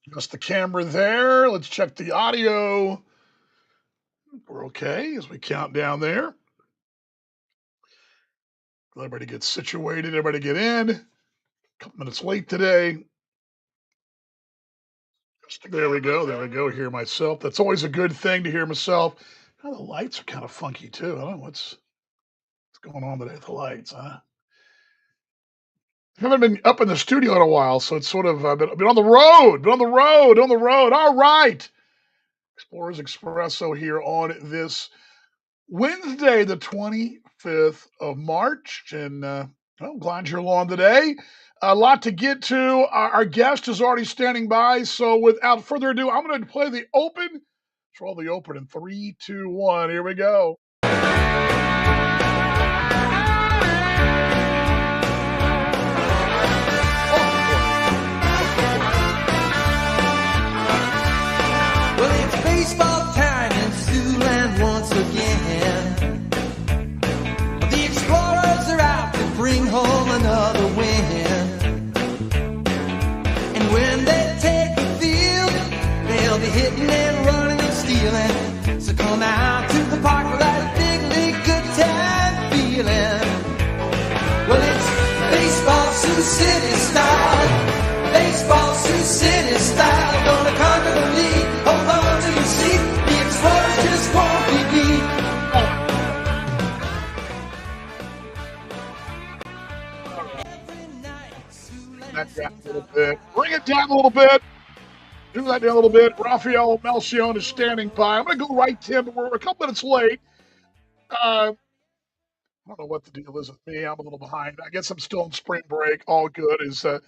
Adjust the camera there. Let's check the audio. We're okay as we count down there. Everybody get situated. Everybody get in. A couple minutes late today. There we go. There we go. Hear myself. That's always a good thing to hear myself. Oh, the lights are kind of funky too. I don't know what's going on today with the lights, huh? Haven't been up in the studio in a while, so it's sort of been on the road, on the road. All right. Explorers Expresso here on this Wednesday, the 25th of March. And well, I'm glad you're along today. A lot to get to. Our guest is already standing by. So without further ado, I'm going to play the open. Let's roll the open in 3, 2, 1. Here we go. Well, it's baseball time in Siouxland once again. The Explorers are out to bring home another win. And when they take the field, they'll be hitting and running and stealing. So come out to the park for that big league good time feeling. Well, it's baseball Sioux City style. Baseball Sioux City style. Gonna conquer the league. Hold on to your seat. The Explorers just won't be beat. That down a little bit. Bring it down a little bit. Do that down a little bit. Rafael Melcion is standing by. I'm going to go right to him, but we're a couple minutes late. I don't know what the deal is with me. I'm a little behind. I guess I'm still in spring break. All good. I'm going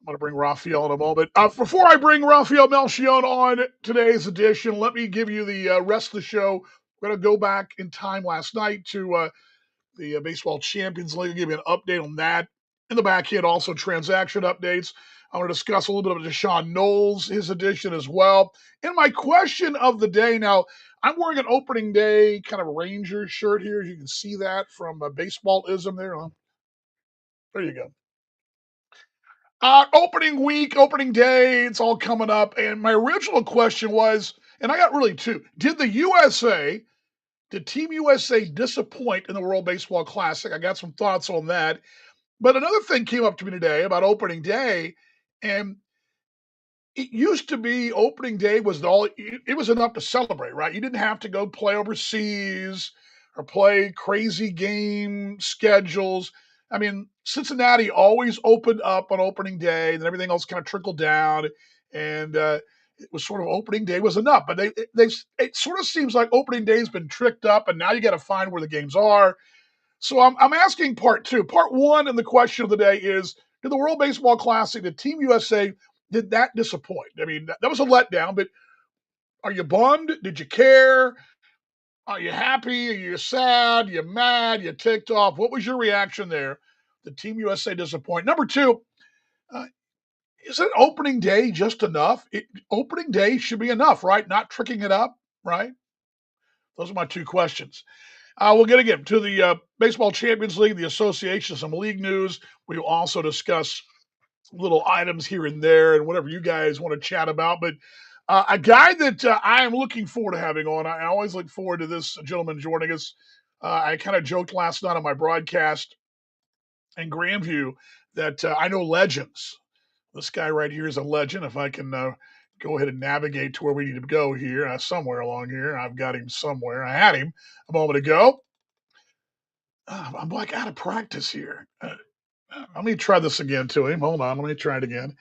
to bring Rafael in a moment. Before I bring Rafael Melcion on today's edition, let me give you the rest of the show. We're going to go back in time last night to the Baseball Champions League. I'll give you an update on that. In the back end, also transaction updates. I want to discuss a little bit of Deshaun Knowles, his edition as well. And my question of the day now, I'm wearing an opening day kind of Rangers shirt here. You can see that from Baseballism there. Huh? There you go. Opening week, opening day, it's all coming up. And my original question was, and I got really two. Did Team USA disappoint in the World Baseball Classic? I got some thoughts on that. But another thing came up to me today about opening day, and it used to be opening day was it was enough to celebrate, right? You didn't have to go play overseas or play crazy game schedules. I mean, Cincinnati always opened up on opening day, and everything else kind of trickled down, and it was sort of opening day was enough. But it sort of seems like opening day has been tricked up, and now you got to find where the games are. So I'm asking part two. Part one, and the question of the day is: did the World Baseball Classic, did Team USA, did that disappoint? I mean, that was a letdown. But are you bummed? Did you care? Are you happy? Are you sad? Are you mad? Are you ticked off? What was your reaction there? Did Team USA disappoint? Number two, uh, isn't opening day just enough? Opening day should be enough, right? Not tricking it up, right? Those are my two questions. We'll get again to the Baseball Champions League, the association, some league news. We will also discuss little items here and there and whatever you guys want to chat about. But a guy that I am looking forward to having on, I always look forward to this gentleman joining us. I kind of joked last night on my broadcast in Grandview that I know legends. This guy right here is a legend. If I can go ahead and navigate to where we need to go here, somewhere along here, I've got him somewhere. I had him a moment ago. I'm like out of practice here. Let me try this again to him. Hold on. Let me try it again.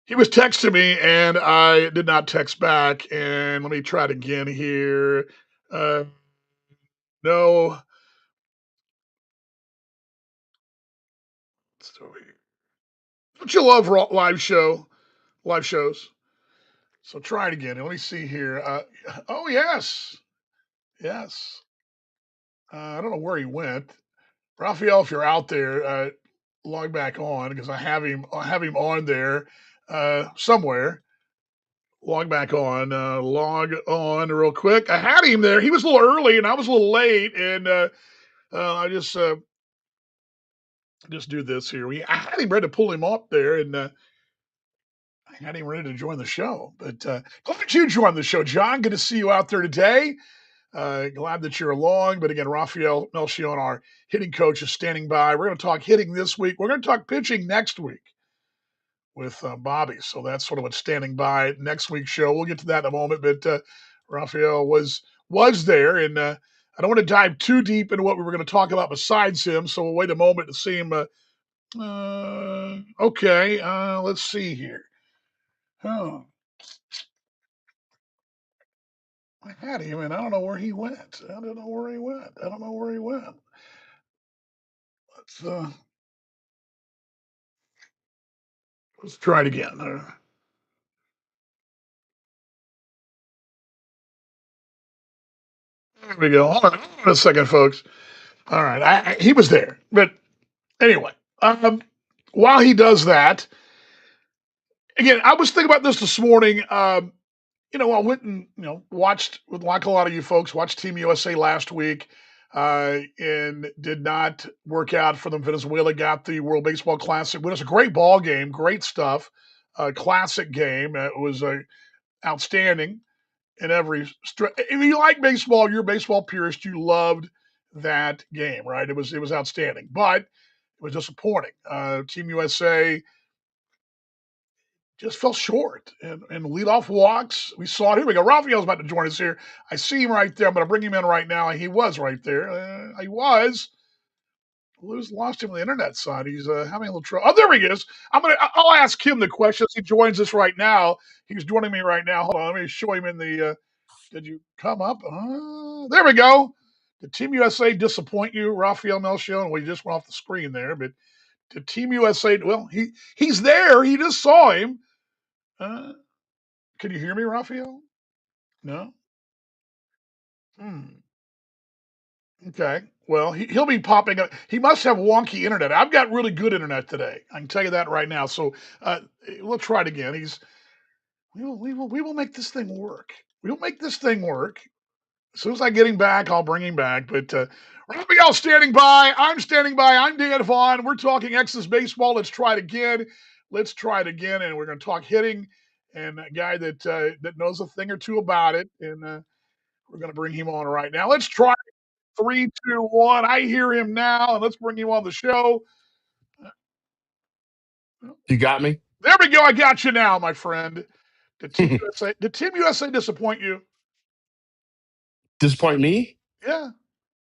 He was texting me and I did not text back. And let me try it again here. Uh, no. Don't you love live shows? So try it again. Let me see here. Oh, yes. Yes. I don't know where he went. Raphael, if you're out there, log back on because I have him on there somewhere. Log back on. Log on real quick. I had him there. He was a little early, and I was a little late, and I just do this here. I had him ready to pull him up there, and Not even ready to join the show, but glad you joined the show, John. Good to see you out there today. Glad that you're along. But again, Rafael Melchion, our hitting coach, is standing by. We're going to talk hitting this week. We're going to talk pitching next week with Bobby. So that's sort of what's standing by next week's show. We'll get to that in a moment. But Rafael was there, and I don't want to dive too deep into what we were going to talk about besides him. So we'll wait a moment to see him. Okay, let's see here. Oh, I had him, and I don't know where he went. I don't know where he went. I don't know where he went. Let's uh, let's try it again. There we go. Hold on a second, folks. All right, he was there, but anyway, while he does that, again, I was thinking about this morning. I went and watched with like a lot of you folks watched Team USA last week, and did not work out for them. Venezuela got the World Baseball Classic. But it was a great ball game, great stuff, classic game. It was outstanding in every. If you like baseball, you're a baseball purist. You loved that game, right? It was outstanding, but it was disappointing. Team USA just fell short and leadoff walks. We saw it. Here we go. Rafael's about to join us here. I see him right there. I'm going to bring him in right now. He was right there. He was. Lost him on the internet side. He's having a little trouble. Oh, there he is. I'll ask him the questions. He joins us right now. He's joining me right now. Hold on. Let me show him in the. Did you come up? There we go. Did Team USA disappoint you, Rafael Melchion? Well, he just went off the screen there, but did Team USA? Well, he's there. He just saw him. Uh, can you hear me, Raphael? No? Hmm. Okay. Well, he'll be popping up. He must have wonky internet. I've got really good internet today. I can tell you that right now. So we'll try it again. We will make this thing work. We'll make this thing work. As soon as I get him back, I'll bring him back. But Raphael standing by. I'm standing by. I'm Dan Vaughn. We're talking X's baseball. Let's try it again. Let's try it again. And we're going to talk hitting and a guy that knows a thing or two about it. And we're going to bring him on right now. Let's try 3, 2, 1. I hear him now, and let's bring him on the show. You got me? There we go. I got you now, my friend. Did Team USA disappoint you? Disappoint me? Yeah.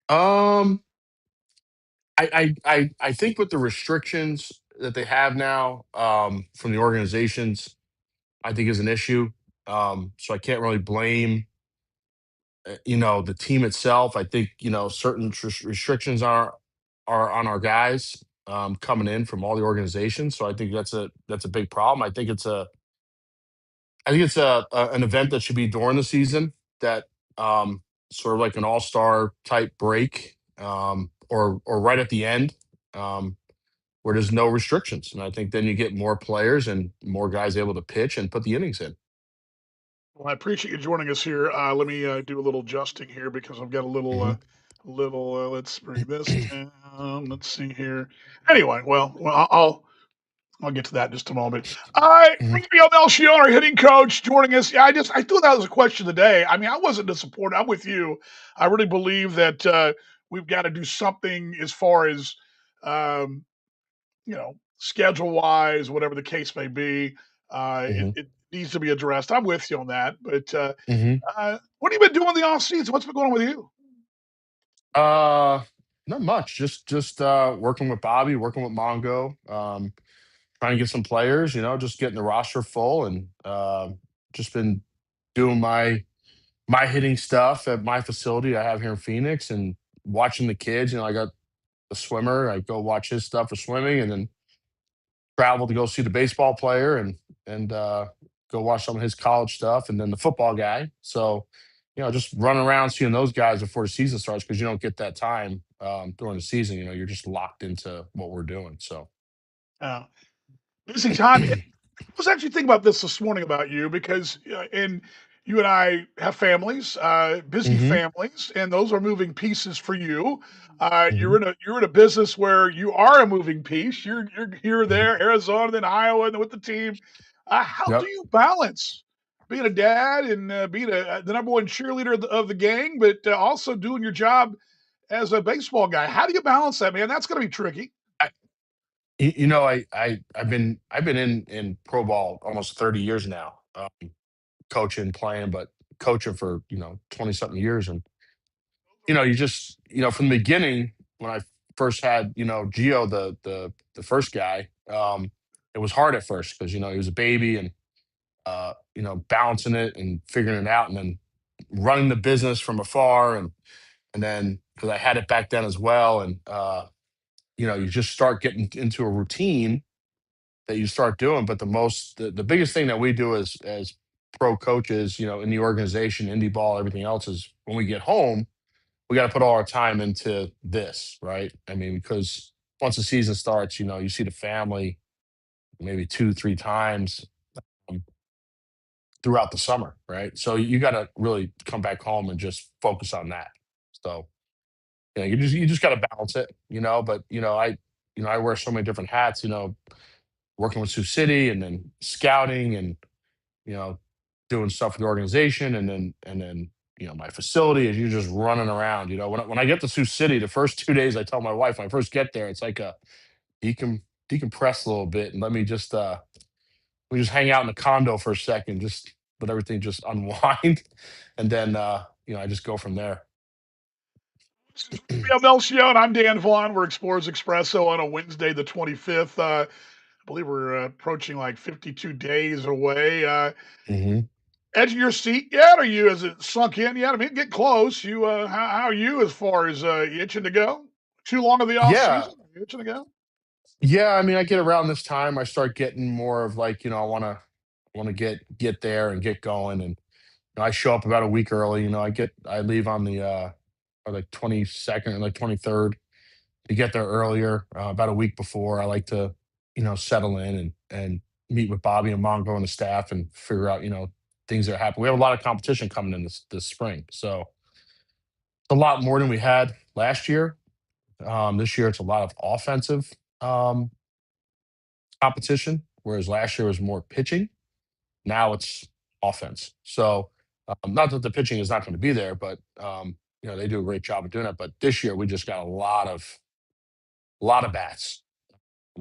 Um, I think with the restrictions that they have now from the organizations, I think is an issue. So I can't really blame the team itself. I think certain restrictions are on our guys coming in from all the organizations. So I think that's a big problem. I think it's an event that should be during the season that um, sort of like an all-star type break or right at the end where there's no restrictions, and I think then you get more players and more guys able to pitch and put the innings in. Well, I appreciate you joining us here. Let me do a little adjusting here because I've got a Hmm. little. Let's bring this down. Let's see here. Anyway, well, I'll get to that in just a moment. Hmm. Raphael Melchior, our hitting coach, joining us. Yeah, I thought that was a question of the day. I mean, I wasn't disappointed. I'm with you. I really believe that we've got to do something as far as um, schedule wise, whatever the case may be. It, Hmm. it needs to be addressed. I'm with you on that. But Hmm. what have you been doing in the off season? What's been going on with you? Uh, Not much. Just working with Bobby, working with Mongo, trying to get some players. Just getting the roster full, and just been doing my hitting stuff at my facility I have here in Phoenix and watching the kids. I got a swimmer. I go watch his stuff for swimming and then travel to go see the baseball player and go watch some of his college stuff and then the football guy. So, just running around seeing those guys before the season starts because you don't get that time during the season. You're just locked into what we're doing. So, Uh, Busy time. I was actually thinking about this morning about you because and you and I have families, busy hmm families, and those are moving pieces for you. hmm You're in a business where you are a moving piece. You're here, hmm there, Arizona, then Iowa, and with the team. How do Yep. you balance being a dad and being the number one cheerleader of the gang, but also doing your job as a baseball guy? How do you balance that, man? That's going to be tricky. I, I've been in pro ball almost 30 years now, coaching, playing, but coaching for 20 something years, and you just from the beginning when I first had Geo, the first guy, it was hard at first because he was a baby and balancing it and figuring it out, and then running the business from afar, and then because I had it back then as well, and you just start getting into a routine that you start doing. But the biggest thing that we do as pro coaches, in the organization, indie ball, everything else, is when we get home, we got to put all our time into this, right? I mean, because once the season starts, you see the family maybe two, three times um, throughout the summer, right? So you got to really come back home and just focus on that. So you just got to balance it, But I wear so many different hats, working with Sioux City and then scouting and you know doing stuff with the organization, and then my facility is you just running around. When I get to Sioux City, the first 2 days, I tell my wife when I first get there, it's like a decom decompress a little bit and let me just hang out in the condo for a second, just let everything just unwind, and then I just go from there. This is Mel Show, and I'm Dan Vaughn. We're Explorers Expresso on a Wednesday, the 25th. I believe we're approaching like 52 days away. Hmm. Edge of your seat yet? Are you? Has it sunk in yet? I mean, get close. You, how are you as far as you itching to go? Too long of the off Yeah, season? Are you itching to go? yeah. I mean, I get around this time, I start getting more of like, I want to get there and get going, and I show up about a week early. I leave on the or like 22nd or like 23rd to get there earlier, about a week before. I like to settle in and meet with Bobby and Mongo and the staff and figure out things that are happening. We have a lot of competition coming in this spring, so it's a lot more than we had last year. This year it's a lot of offensive um, competition, whereas last year was more pitching. Now it's offense. So, not that the pitching is not going to be there, but they do a great job of doing it. But this year we just got a lot of bats,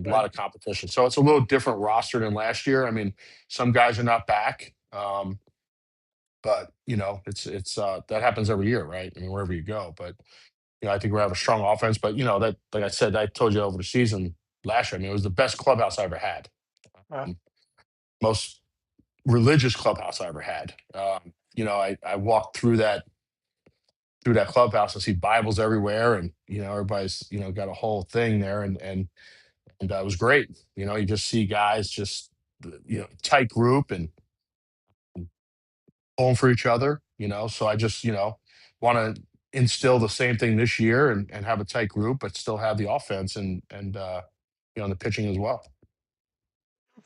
a Right. lot of competition. So it's a little different roster than last year. I mean, some guys are not back, but it's that happens every year, right? I mean, wherever you go. But I think we have a strong offense. But that, like I said, I told you over the season last year. I mean, it was the best clubhouse I ever had. Uh, Most religious clubhouse I ever had. I walked through that clubhouse and see Bibles everywhere, and everybody's got a whole thing there, and that was great. You just see guys just tight group and pulling for each other. So I just want to instill the same thing this year, and have a tight group, but still have the offense and the pitching as well.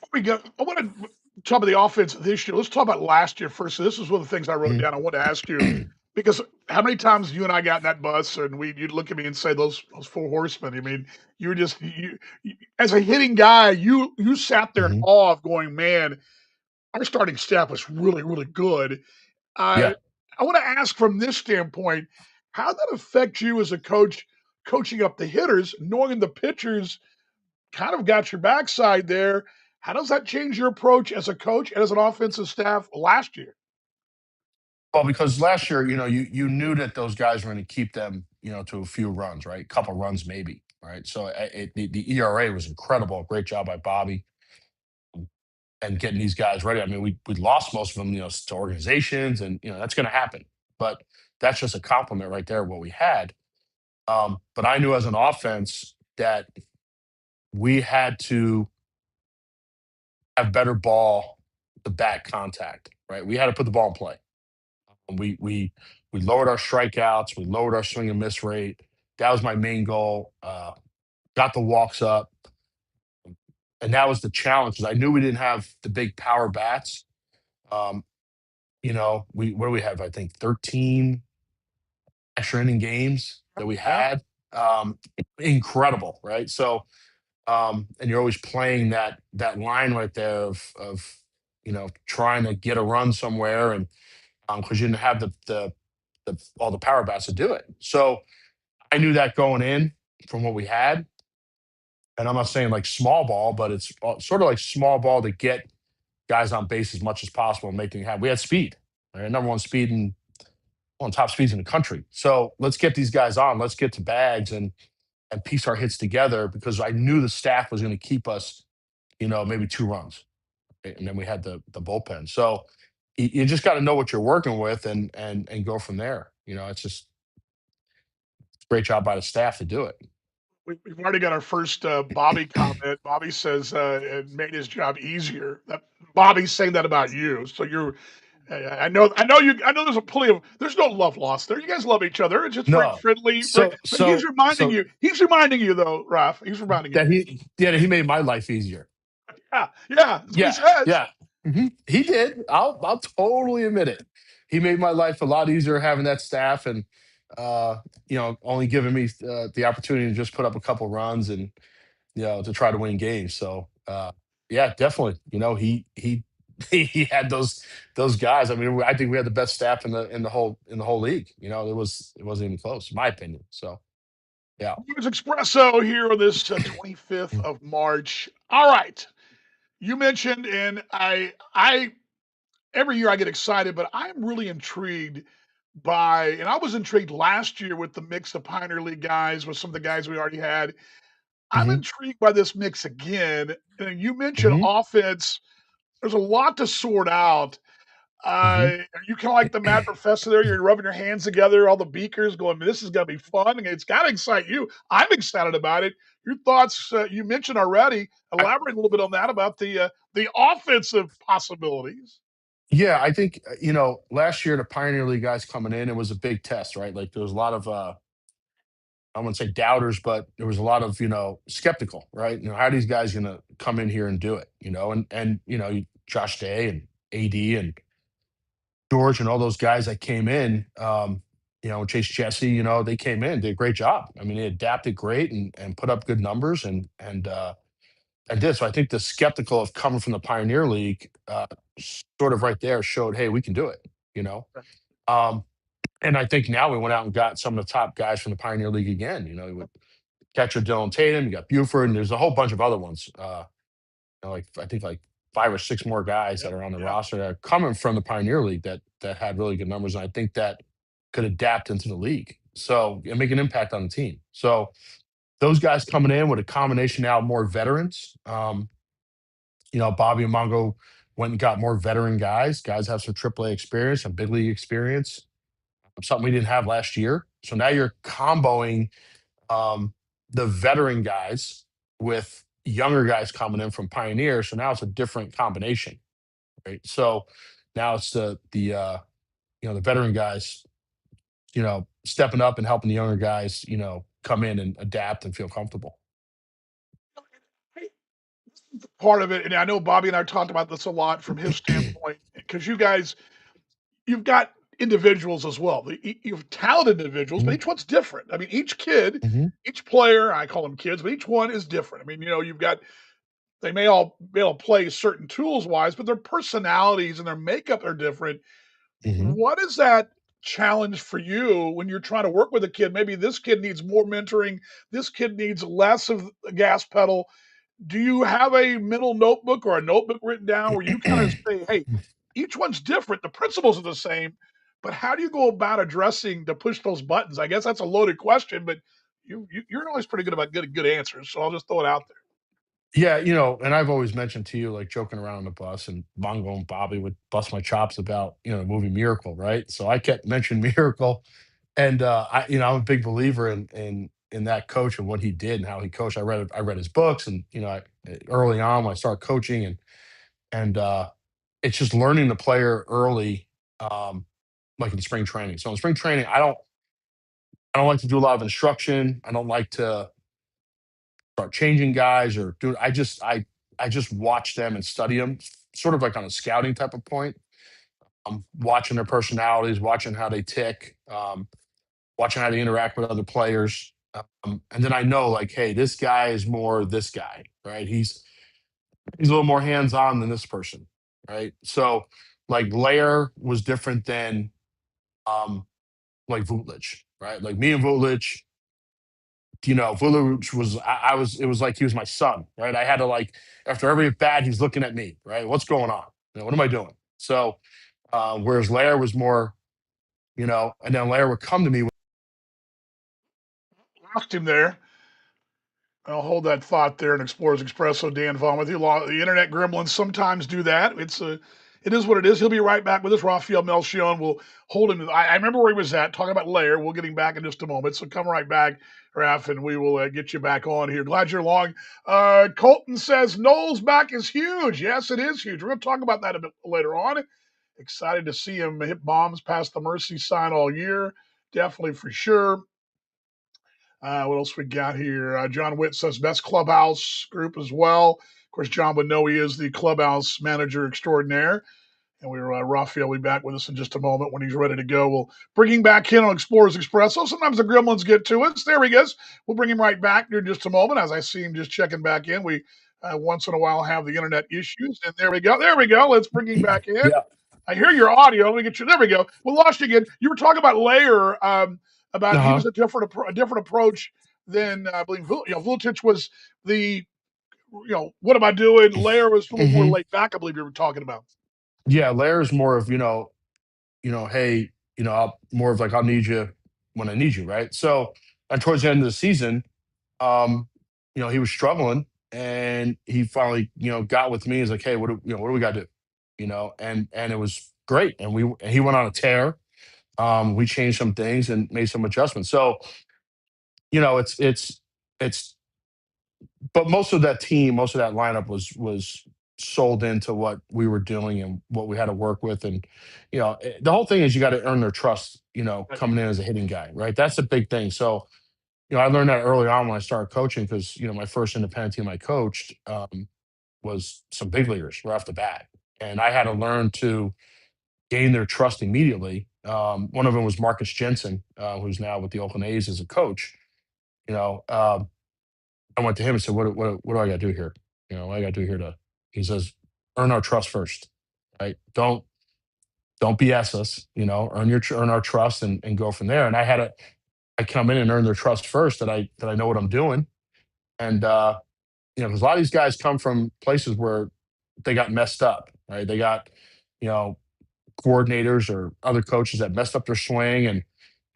before we go, I want to talk about the offense this year. Let's talk about last year first. So this is one of the things I wrote Mhm. down. I want to ask you because how many times you and I got in that bus and you'd look at me and say those four horsemen. I mean, you were just you as a hitting guy, you sat there in Mhm. awe of going, man, our starting staff was really, really good. I Yeah. I want to ask from this standpoint, how that affect you as a coach, coaching up the hitters, knowing the pitchers kind of got your backside there. How does that change your approach as a coach and as an offensive staff last year? Well, because last year, you knew that those guys were going to keep them, to a few runs, right? A couple runs maybe, right? So the ERA was incredible. Great job by Bobby and getting these guys ready. I mean, we lost most of them, to organizations, and that's going to happen. But that's just a compliment right there what we had. But I knew as an offense that we had to have better ball to bat contact, right? We had to put the ball in play. We lowered our strikeouts, we lowered our swing and miss rate. That was my main goal. Got the walks up, and that was the challenge because I knew we didn't have the big power bats. Um, we what do we have? I think 13 extra inning games that we Yeah. had. Um, Incredible, right? So, and you're always playing that line right there of trying to get a run somewhere, and because you didn't have the all the power bats to do it. So I knew that going in from what we had, and I'm not saying like small ball, but it's sort of like small ball to get guys on base as much as possible and making it happen. We had speed, right? Number one speed and one top speeds in the country. So let's get these guys on. Let's get to bags and piece our hits together because I knew the staff was going to keep us, maybe 2 runs, right? And then we had the bullpen. So you just got to know what you're working with and go from there. It's just great job by the staff to do it. We've already got our first Bobby comment. Bobby says it made his job easier. Bobby's saying that about you. So you're. I know you. I know there's a plea of. There's no love lost there. You guys love each other. It's just very No, friendly. so But he's so reminding so you. He's reminding you though, Ralph. He's reminding you. that he made my life easier. Yeah, yeah. That's what he Yeah, says. yeah. He did. I'll totally admit it. He made my life a lot easier having that staff and only giving me the opportunity to just put up a couple runs and to try to win games. So yeah, definitely. He he had those guys. I mean, I think we had the best staff in the whole league. It wasn't even close, in my opinion. So yeah. It's Expresso here on this 25th of March. All right. You mentioned, and I every year I get excited, but I'm really intrigued by, and I was intrigued last year with the mix of Pioneer League guys with some of the guys we already had. I'm Hmm. intrigued by this mix again. And you mentioned Hmm. offense. There's a lot to sort out. Hmm. Are you kind of like the mad professor there? You're rubbing your hands together, all the beakers, going, "This is going to be fun." And it's got to excite you. I'm excited about it. Your thoughts? You mentioned already. Elaborate a little bit on that about the offensive possibilities. Yeah, I think last year the Pioneer League guys coming in, it was a big test, right? Like there was a lot of I wouldn't say doubters, but there was a lot of skeptical, right? How are these guys going to come in here and do it? And Josh Day and AD and George and all those guys that came in, Chase Jesse, they came in, did a great job. I mean, they adapted great and put up good numbers and did. So I think the skeptical of coming from the Pioneer League, sort of right there showed, hey, we can do it. You know, um, and I think now we went out and got some of the top guys from the Pioneer League again. With catcher Dylan Tatum, you got Buford, and there's a whole bunch of other ones. Like I think like 5 or 6 more guys Yeah, that are on the yeah. roster that are coming from the Pioneer League that had really good numbers, and I think that could adapt into the league. So and make an impact on the team. So those guys coming in with a combination now of more veterans. Bobby and Mongo went and got more veteran guys. Guys have some AAA experience, some big league experience, something we didn't have last year. So now you're comboing the veteran guys with younger guys coming in from Pioneer. So now it's a different combination, right? So now it's the veteran guys, stepping up and helping the younger guys, come in and adapt and feel comfortable. Part of it, and I know Bobby and I talked about this a lot from his standpoint, because you guys, you've got individuals as well. You've talented individuals, but Mhm, each one's different. I mean, each kid, mhm, each player, I call them kids, but each one is different. I mean, you've got they may all be able to play certain tools wise, but their personalities and their makeup are different. mhm. What is that challenge for you when you're trying to work with a kid? Maybe this kid needs more mentoring. This kid needs less of the gas pedal. Do you have a mental notebook or a notebook written down where you kind of say, "Hey, each one's different. The principles are the same, but how do you go about addressing to push those buttons?" I guess that's a loaded question, but you're always pretty good about getting good answers. So I'll just throw it out there. Yeah, and I've always mentioned to you, like joking around on the bus, and Mongo and Bobby would bust my chops about, the movie Miracle, right? So I kept mentioning Miracle, and I'm a big believer in that coach and what he did and how he coached. I read his books, and early on when I started coaching, and it's just learning the player early, um, like in spring training. So in spring training, I don't like to do a lot of instruction. I don't like to start changing guys or do. I just watch them and study them, sort of like on a scouting type of point. Watching their personalities, watching how they tick, watching how they interact with other players. And then I know, like, hey, this guy is more this guy, right? He's a little more hands on than this person. right? So like Lair was different than um like Vulic, right? Like me and Vulic, Vulic was I was it was like he was my son, right? I had to like after every at bat he's looking at me, right? What's going on? What am I doing? So whereas Lair was more, and then Lair would come to me. Lost him there. I'll hold that thought there in Explorers Expresso. Dan Vaughn with you. The internet gremlins sometimes do that. It is what it is. He'll be right back with us. Rafael Melchion will hold him. I remember where he was at, talking about Lair. We'll get him back in just a moment. So come right back, Raf, and we will get you back on here. Glad you're along. Colton says Knowles' back is huge. Yes, it is huge. We're going to talk about that a bit later on. Excited to see him hit bombs past the mercy sign all year. Definitely for sure. What else we got here? John Witt says best clubhouse group as well. Of course, John would know he is the clubhouse manager extraordinaire. And Raphael will be back with us in just a moment when he's ready to go. We'll bring him back in on Explorers Expresso. Sometimes the gremlins get to us. There he goes. We'll bring him right back in just a moment as I see him just checking back in. We once in a while have the internet issues. And there we go. There we go. Let's bring him back in. Yeah. I hear your audio. Let me get you. There we go. We lost you again. You were talking about Layer, about he Uh-huh. was a different approach than I believe. Vulic was the what am I doing? Layer was a little more Hmm. laid back. I believe you were talking about. Yeah, Lair is more of, hey, more of like I'll need you when I need you, right? So and towards the end of the season, um, he was struggling and he finally, got with me. He's like, hey, what do we gotta do? And it was great. And he went on a tear. We changed some things and made some adjustments. So, it's but most of that team, most of that lineup was sold into what we were doing and what we had to work with. And the whole thing is you got to earn their trust. Right. Coming in as a hitting guy, right? That's a big thing. So I learned that early on when I started coaching because my first independent team I coached was some big leaguers right off the bat, and I had to learn to gain their trust immediately. One of them was Marcus Jensen, who's now with the Oakland A's as a coach. You know, um, I went to him and said, what do I got to do here? What I got to do here to?" He says, "Earn our trust first, right? Don't BS us. Earn our trust and go from there." And I come in and earn their trust first that I know what I'm doing. And because a lot of these guys come from places where they got messed up, right? They got you know coordinators or other coaches that messed up their swing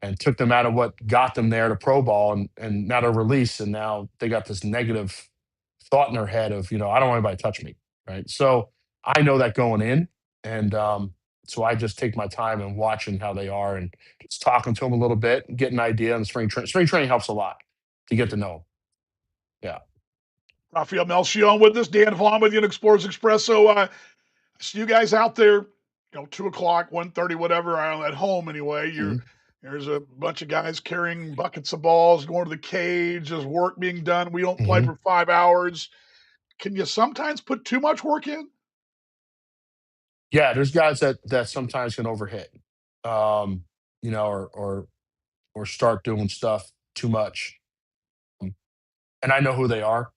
and took them out of what got them there to pro ball and now they're released and now they got this negative thought in their head of I don't want anybody to touch me, right? So I know that going in, and so I just take my time and watching how they are and just talking to them a little bit, get an idea. And spring training helps a lot to get to know them. Yeah. Rafael Melchion with us. Dan Vaughn with you in Explorers Expresso. See you guys out there, 2 o'clock, 1:30, whatever, at home anyway. Mhm. There's a bunch of guys carrying buckets of balls, going to the cage. There's work being done. We don't play Mhm. for 5 hours. Can you sometimes put too much work in? Yeah, there's guys that sometimes can overhit, um, or start doing stuff too much. Um, And I know who they are.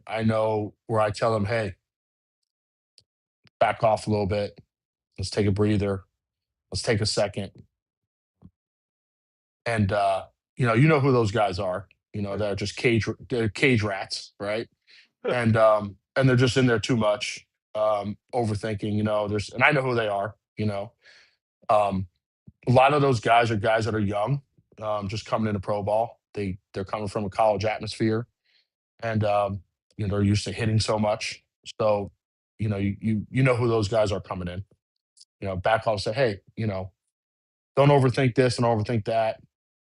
I know where I tell them, hey, back off a little bit. Let's take a breather. Let's take a second. And you know who those guys are. They're just they're cage rats, right? And they're just in there too much, overthinking. And I know who they are. Um, a lot of those guys are guys that are young, just coming into pro ball. They're coming from a college atmosphere, and they're used to hitting so much. So you know who those guys are coming in. Back off, say, hey, don't overthink this and overthink that.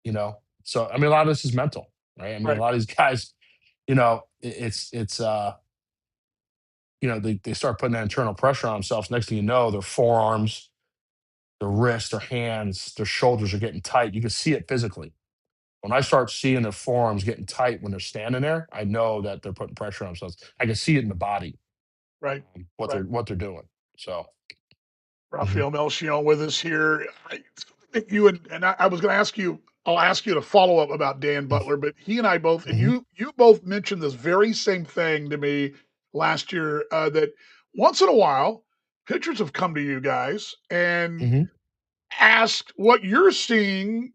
You know, so I mean, a lot of this is mental, right? I mean, a Right, lot of these guys, it's they start putting that internal pressure on themselves. Next thing you know, their forearms, their wrists, their hands, their shoulders are getting tight. You can see it physically. When I start seeing their forearms getting tight when they're standing there, I know that they're putting pressure on themselves. I can see it in the body, right, right. what they're doing. So, mhm, Rafael Melchion with us here. I think I was going to ask you. I'll ask you to follow up about Dan Butler, but he and I both, and mhm, you both mentioned this very same thing to me last year. That once in a while, pitchers have come to you guys and Hmm. asked what you're seeing,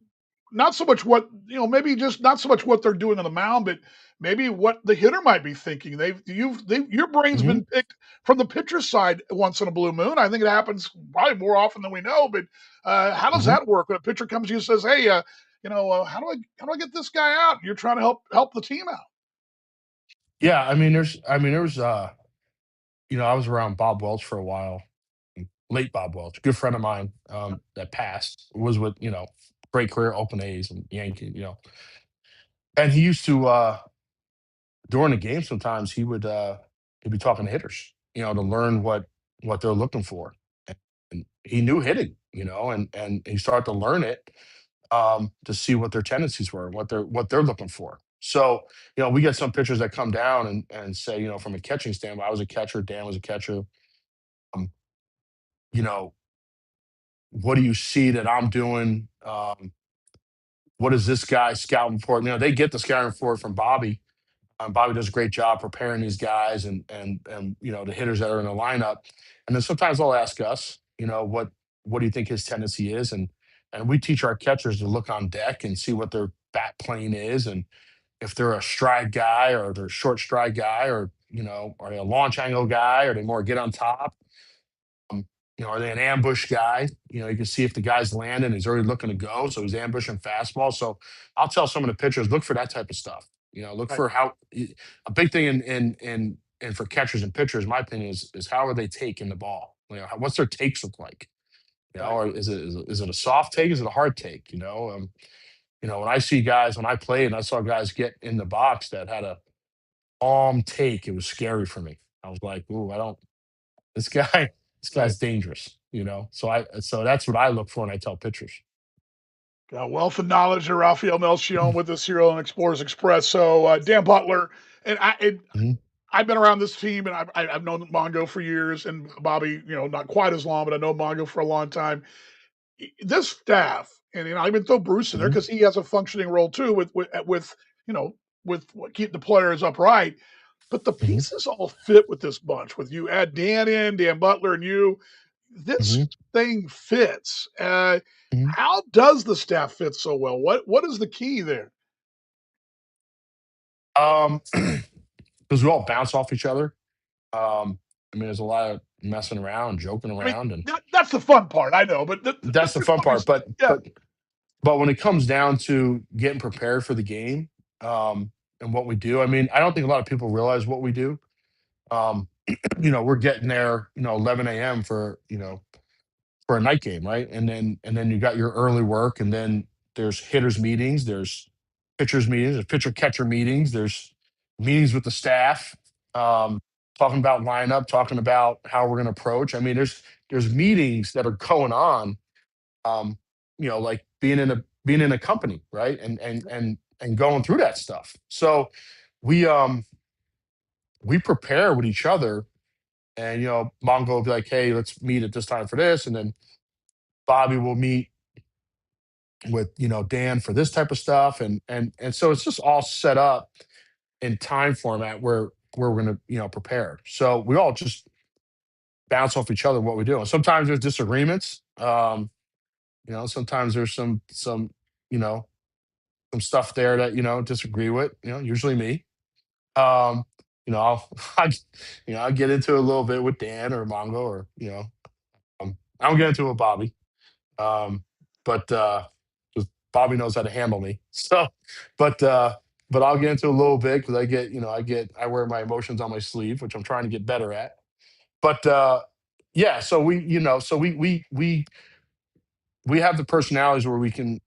not so much what maybe just not so much what they're doing on the mound, but maybe what the hitter might be thinking. Your brain's Hmm. been picked from the pitcher's side once in a blue moon. I think it happens probably more often than we know. But how does Hmm. that work when a pitcher comes to you and says, "Hey, how do I get this guy out?" And you're trying to help the team out. Yeah, there was I was around Bob Welch for a while, late Bob Welch, good friend of mine, that passed, was with, great career, Oakland A's and Yankee, and he used to, during the game, sometimes he'd be talking to hitters, to learn what they're looking for, and he knew hitting, and he started to learn it, to see what their tendencies were, what they're looking for. So, we get some pitchers that come down and say, from a catching standpoint, I was a catcher, Dan was a catcher. Um, you know, what do you see that I'm doing? What is this guy scouting for? They get the scouting report from Bobby. Bobby does a great job preparing these guys and the hitters that are in the lineup. And then sometimes they'll ask us, what do you think his tendency is? And we teach our catchers to look on deck and see what their bat plane is, and if they're a stride guy or they're a short stride guy, or are they a launch angle guy, or are they more get on top? Um, are they an ambush guy? You can see if the guy's landing, he's already looking to go, so he's ambushing fastball. So I'll tell some of the pitchers, look for that type of stuff. Look Right, for a big thing in for catchers and pitchers, in my opinion, is how are they taking the ball? What's their takes look like? right. Or is it a soft take? Is it a hard take? When I see guys, when I played and I saw guys get in the box that had a calm take, it was scary for me. I was like, ooh, I don't this guy, this Right. guy's dangerous. So that's what I look for when I tell pitchers. Got wealth of knowledge of Rafael Melchion with us here on Explorers Express. So Dan Butler, and Mhm. I've been around this team, and I've known Mongo for years, and Bobby, not quite as long, but I know Mongo for a long time. This staff, and I even throw Bruce in there Mhm. because he has a functioning role too with you know keep the players upright. But the Mhm. pieces all fit with this bunch. With you add Dan in, Dan Butler, and you, this Mhm. thing fits. Mhm. How does the staff fit so well? What is the key there? Um, because we all bounce off each other. There's a lot of messing around, joking I mean, around, and that's the fun part. I know, but that's the there's fun part. always But yeah, but but when it comes down to getting prepared for the game, and what we do, I don't think a lot of people realize what we do. Um, we're getting there, 11 a.m. for a night game, right? And then you got your early work, and then there's hitters meetings, there's pitchers meetings, there's pitcher catcher meetings, there's meetings with the staff, um, talking about lineup, talking about how we're going to approach. There's meetings that are going on, like being in a company, right? And going through that stuff. So we um we prepare with each other, and Mongo will be like, hey, let's meet at this time for this, and then Bobby will meet with Dan for this type of stuff, and so it's just all set up in time format where we're going to prepare. So we all just bounce off each other what we do. And sometimes there's disagreements. Sometimes there's some you know some stuff there that disagree with. Usually me. Um, I'll I'll get into it a little bit with Dan or Mongo, or I don't get into it with Bobby. Um, but 'cause Bobby knows how to handle me. So, but I'll get into a little bit because I wear my emotions on my sleeve, which I'm trying to get better at. But yeah, so we have the personalities where we can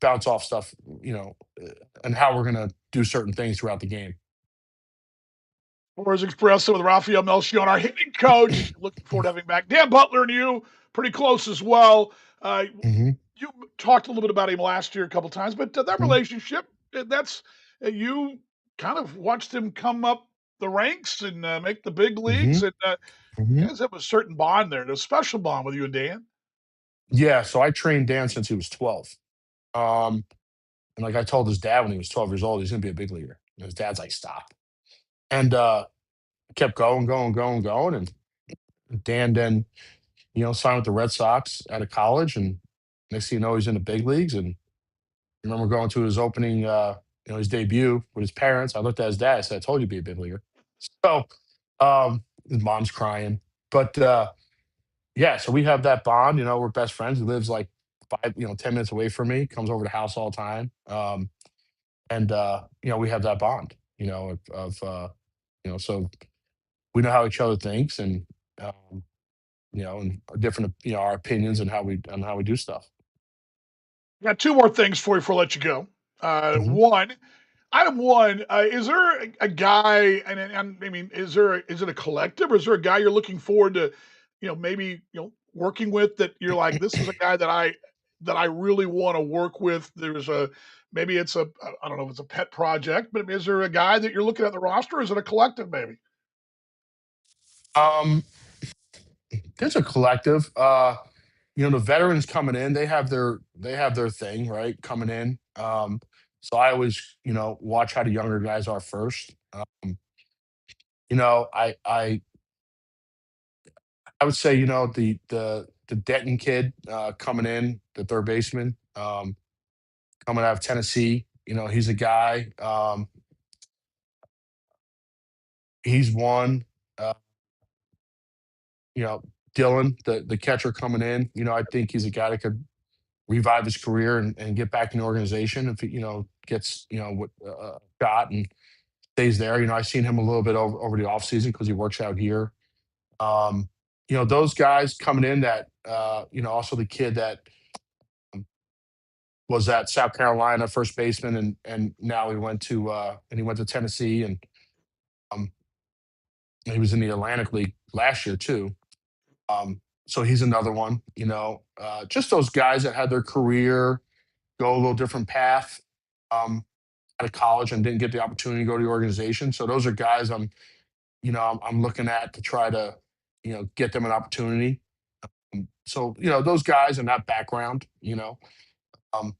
bounce off stuff, and how we're gonna do certain things throughout the game. Explorers Expresso with Rafael Melchion, our hitting coach. Looking forward to having back Dan Butler and you pretty close as well. Uh, Hmm. you talked a little bit about him last year a couple times, but that Hmm. relationship, that's you kind of watched him come up the ranks and make the big Hmm. leagues, and you Hmm. guys have a certain bond there, a special bond with you and Dan. Yeah, so I trained Dan since he was 12. Um, and like I told his dad when he was 12 years old, he's gonna be a big leaguer. And his dad's like, stop. And kept going, going, going, going. Dan then, signed with the Red Sox out of college, and next thing you know, he's in the big leagues. And I remember going to his opening, his debut with his parents. I looked at his dad. I said, "I told you to be a big leaguer." So his mom's crying, but yeah. So we have that bond. We're best friends. He lives like 10 minutes away from me. Comes over to the house all the time, and we have that bond. So we know how each other thinks, and and our different, our opinions and how we do stuff. Got two more things for you before I let you go. Mhm. One, item one, is there a guy, and I mean, is it a collective, or is there a guy you're looking forward to, maybe working with, that you're like, this is a guy that I really want to work with. There's a maybe it's a I don't know if it's a pet project, but is there a guy that you're looking at the roster? Or is it a collective, maybe? Um, there's a collective. The veterans coming in, they have their thing, right? Coming in. So I always, watch how the younger guys are first. I would say, the Denton kid coming in, the third baseman, coming out of Tennessee. He's a guy. He's one. Uh, you know, Dylan, the catcher coming in. I think he's a guy that could revive his career and get back in the organization if he, gets what shot and stays there. I've seen him a little bit over the offseason because he works out here. Um, those guys coming in that also the kid that was at South Carolina, first baseman, and now he went to Tennessee, and um, he was in the Atlantic League last year too. So he's another one. Just those guys that had their career go a little different path out of college and didn't get the opportunity to go to the organization. So those are guys I'm looking at to try to get them an opportunity. So those guys and that background,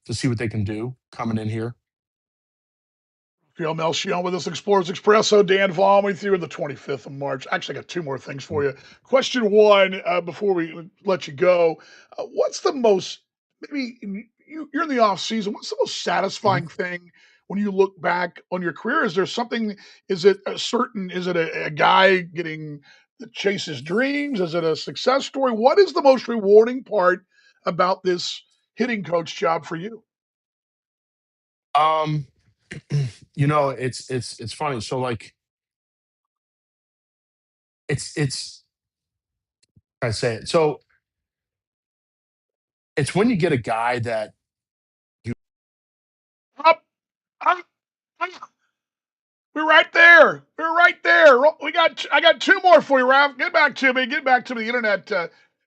to see what they can do coming in here. Phil Melchion with us, Explorers Expresso. Dan Vaughn with you on the 25th of March. Actually, I got two more things for you. Question one, before we let you go, what's the most, maybe you're in the off season, what's the most Mhm. satisfying thing when you look back on your career? Is there something, is it a guy getting to chase his dreams? Is it a success story? What is the most rewarding part about this hitting coach job for you? Um, it's funny. So like it's I say it. So it's when you get a guy that you Up, up, up. We're right there. We're right there. I got two more for you, Ralph. Get back to me. Get back to me. The internet,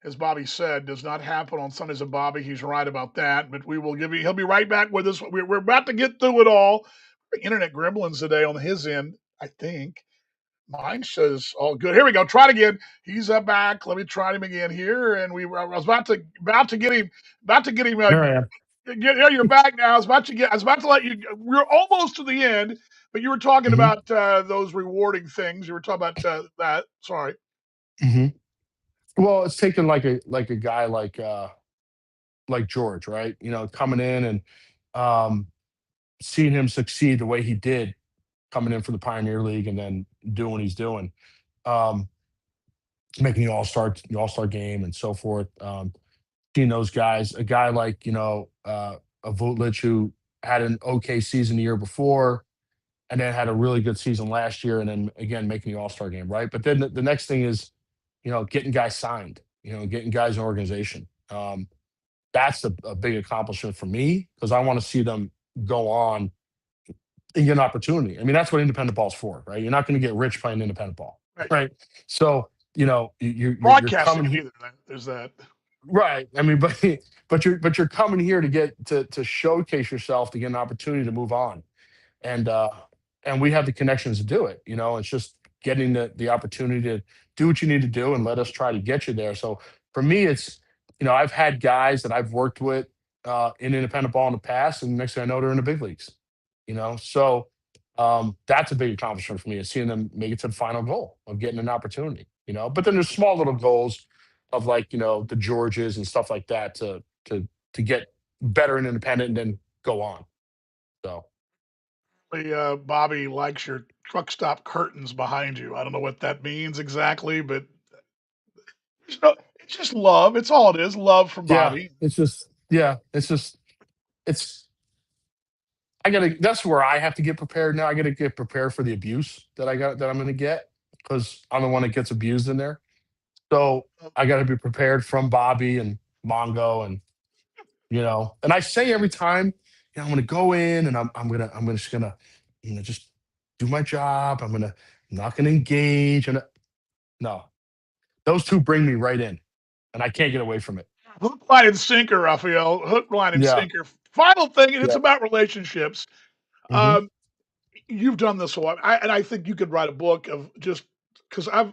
as Bobby said, does not happen on Sundays of Bobby. He's right about that. But we will give you. He'll be right back with us. We're about to get through it all. Internet gremlins today on his end, I think. Mine says all good. Here we go. Try it again. He's back. Let me try him again here. And I was about to get him Here I am. yeah, you're back now. I was about to let you. We're almost to the end, but you were talking Mhm, about those rewarding things. You were talking about that. Sorry. mhm. Well, it's taken like a guy like George, right? Coming in and um, seeing him succeed the way he did coming in for the Pioneer League and then doing what he's doing, um, making the All Star game and so forth. Seeing those guys, a guy like a Vutlich who had an okay season the year before, and then had a really good season last year, and then again making the All Star game, right? But then the next thing is, getting guys signed, getting guys in organization. That's a big accomplishment for me because I want to see them go on and get an opportunity. I mean, that's what independent ball's for, right? You're not going to get rich playing independent ball, Right. right? So you're Broadcasting coming it here. either. There's that. Right. I mean, but you're coming here to get to showcase yourself to get an opportunity to move on, and we have the connections to do it. It's just getting the opportunity to do what you need to do and let us try to get you there. So for me, it's I've had guys that I've worked with in independent ball in the past, and next thing I know, they're in the big leagues. So that's a big accomplishment for me is seeing them make it to the final goal of getting an opportunity. But then there's small little goals of like, the Georges and stuff like that to get better and independent and then go on. So Bobby likes your truck stop curtains behind you. I don't know what that means exactly, but it's just love. It's all it is. Love from yeah, Bobby. it's I gotta that's where I have to get prepared now. I gotta get prepared for the abuse that I'm gonna get because I'm the one that gets abused in there. So I gotta be prepared from Bobby and Mongo and I say every time, I'm gonna go in and I'm gonna just do my job. I'm not gonna engage and no. Those two bring me right in and I can't get away from it. Hook, line, and sinker, Raphael. Hook, line, and Yeah. sinker. Final thing, and it's Yeah. about relationships. Hmm. Um, you've done this a lot, and I think you could write a book of just because I've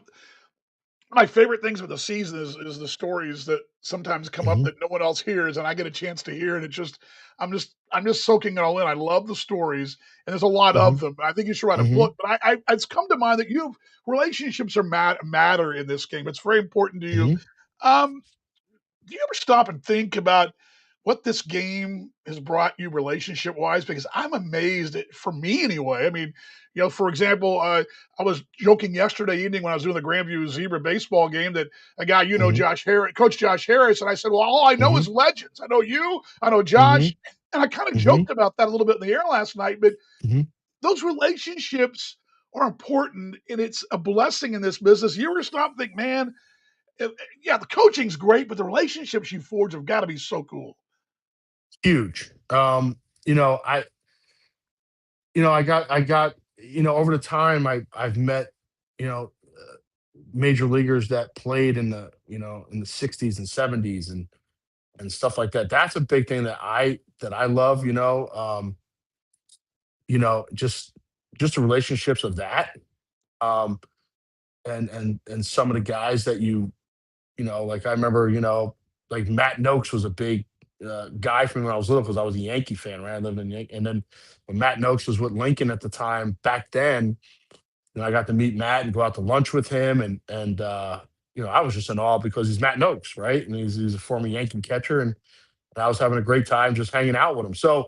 my favorite things of the season is the stories that sometimes come up Hmm. that no one else hears, and I get a chance to hear, and I'm just soaking it all in. I love the stories, and there's a lot Hmm. of them. I think you should write a Hmm. book. But it's come to mind that you relationships are matter in this game. It's very important to you. Hmm. Um, do you ever stop and think about what this game has brought you relationship wise? Because I'm amazed at, for me anyway. I mean, for example, I was joking yesterday evening when I was doing the Grandview Zebra baseball game that a guy, Hmm. Josh Harris, Coach Josh Harris, and I said, well, all I know is Hmm. legends. I know you, I know Hmm. Josh. And I kind of Hmm. joked about that a little bit in the air last night, but Hmm. those relationships are important and it's a blessing in this business. You ever stop and think, man, yeah, the coaching's great, but the relationships you forge have got to be so cool. Huge. You know, I over the time I've met, you know, major leaguers that played in the 60s and 70s and stuff like that. That's a big thing that I love, just the relationships of that. Um and some of the guys that like I remember, like Matt Noakes was a big guy for me when I was little because I was a Yankee fan, right? I lived in Yankee. And then when Matt Noakes was with Lincoln at the time back then, I got to meet Matt and go out to lunch with him. And I was just in awe because he's Matt Noakes, right? And he's a former Yankee catcher. And I was having a great time just hanging out with him. So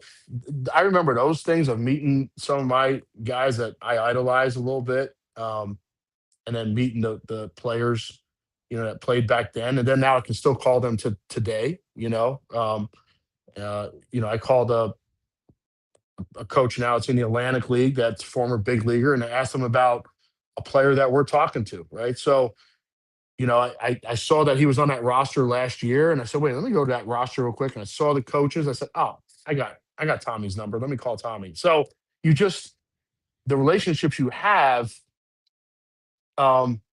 I remember those things of meeting some of my guys that I idolize a little bit. And then meeting the players, that played back then, and then now I can still call them to today. I called a coach now. It's in the Atlantic League. That's former big leaguer, and I asked him about a player that we're talking to. Right, so. I saw that he was on that roster last year, and I said, "Wait, let me go to that roster real quick." And I saw the coaches. I said, "Oh, I got Tommy's number. Let me call Tommy." So you just the relationships you have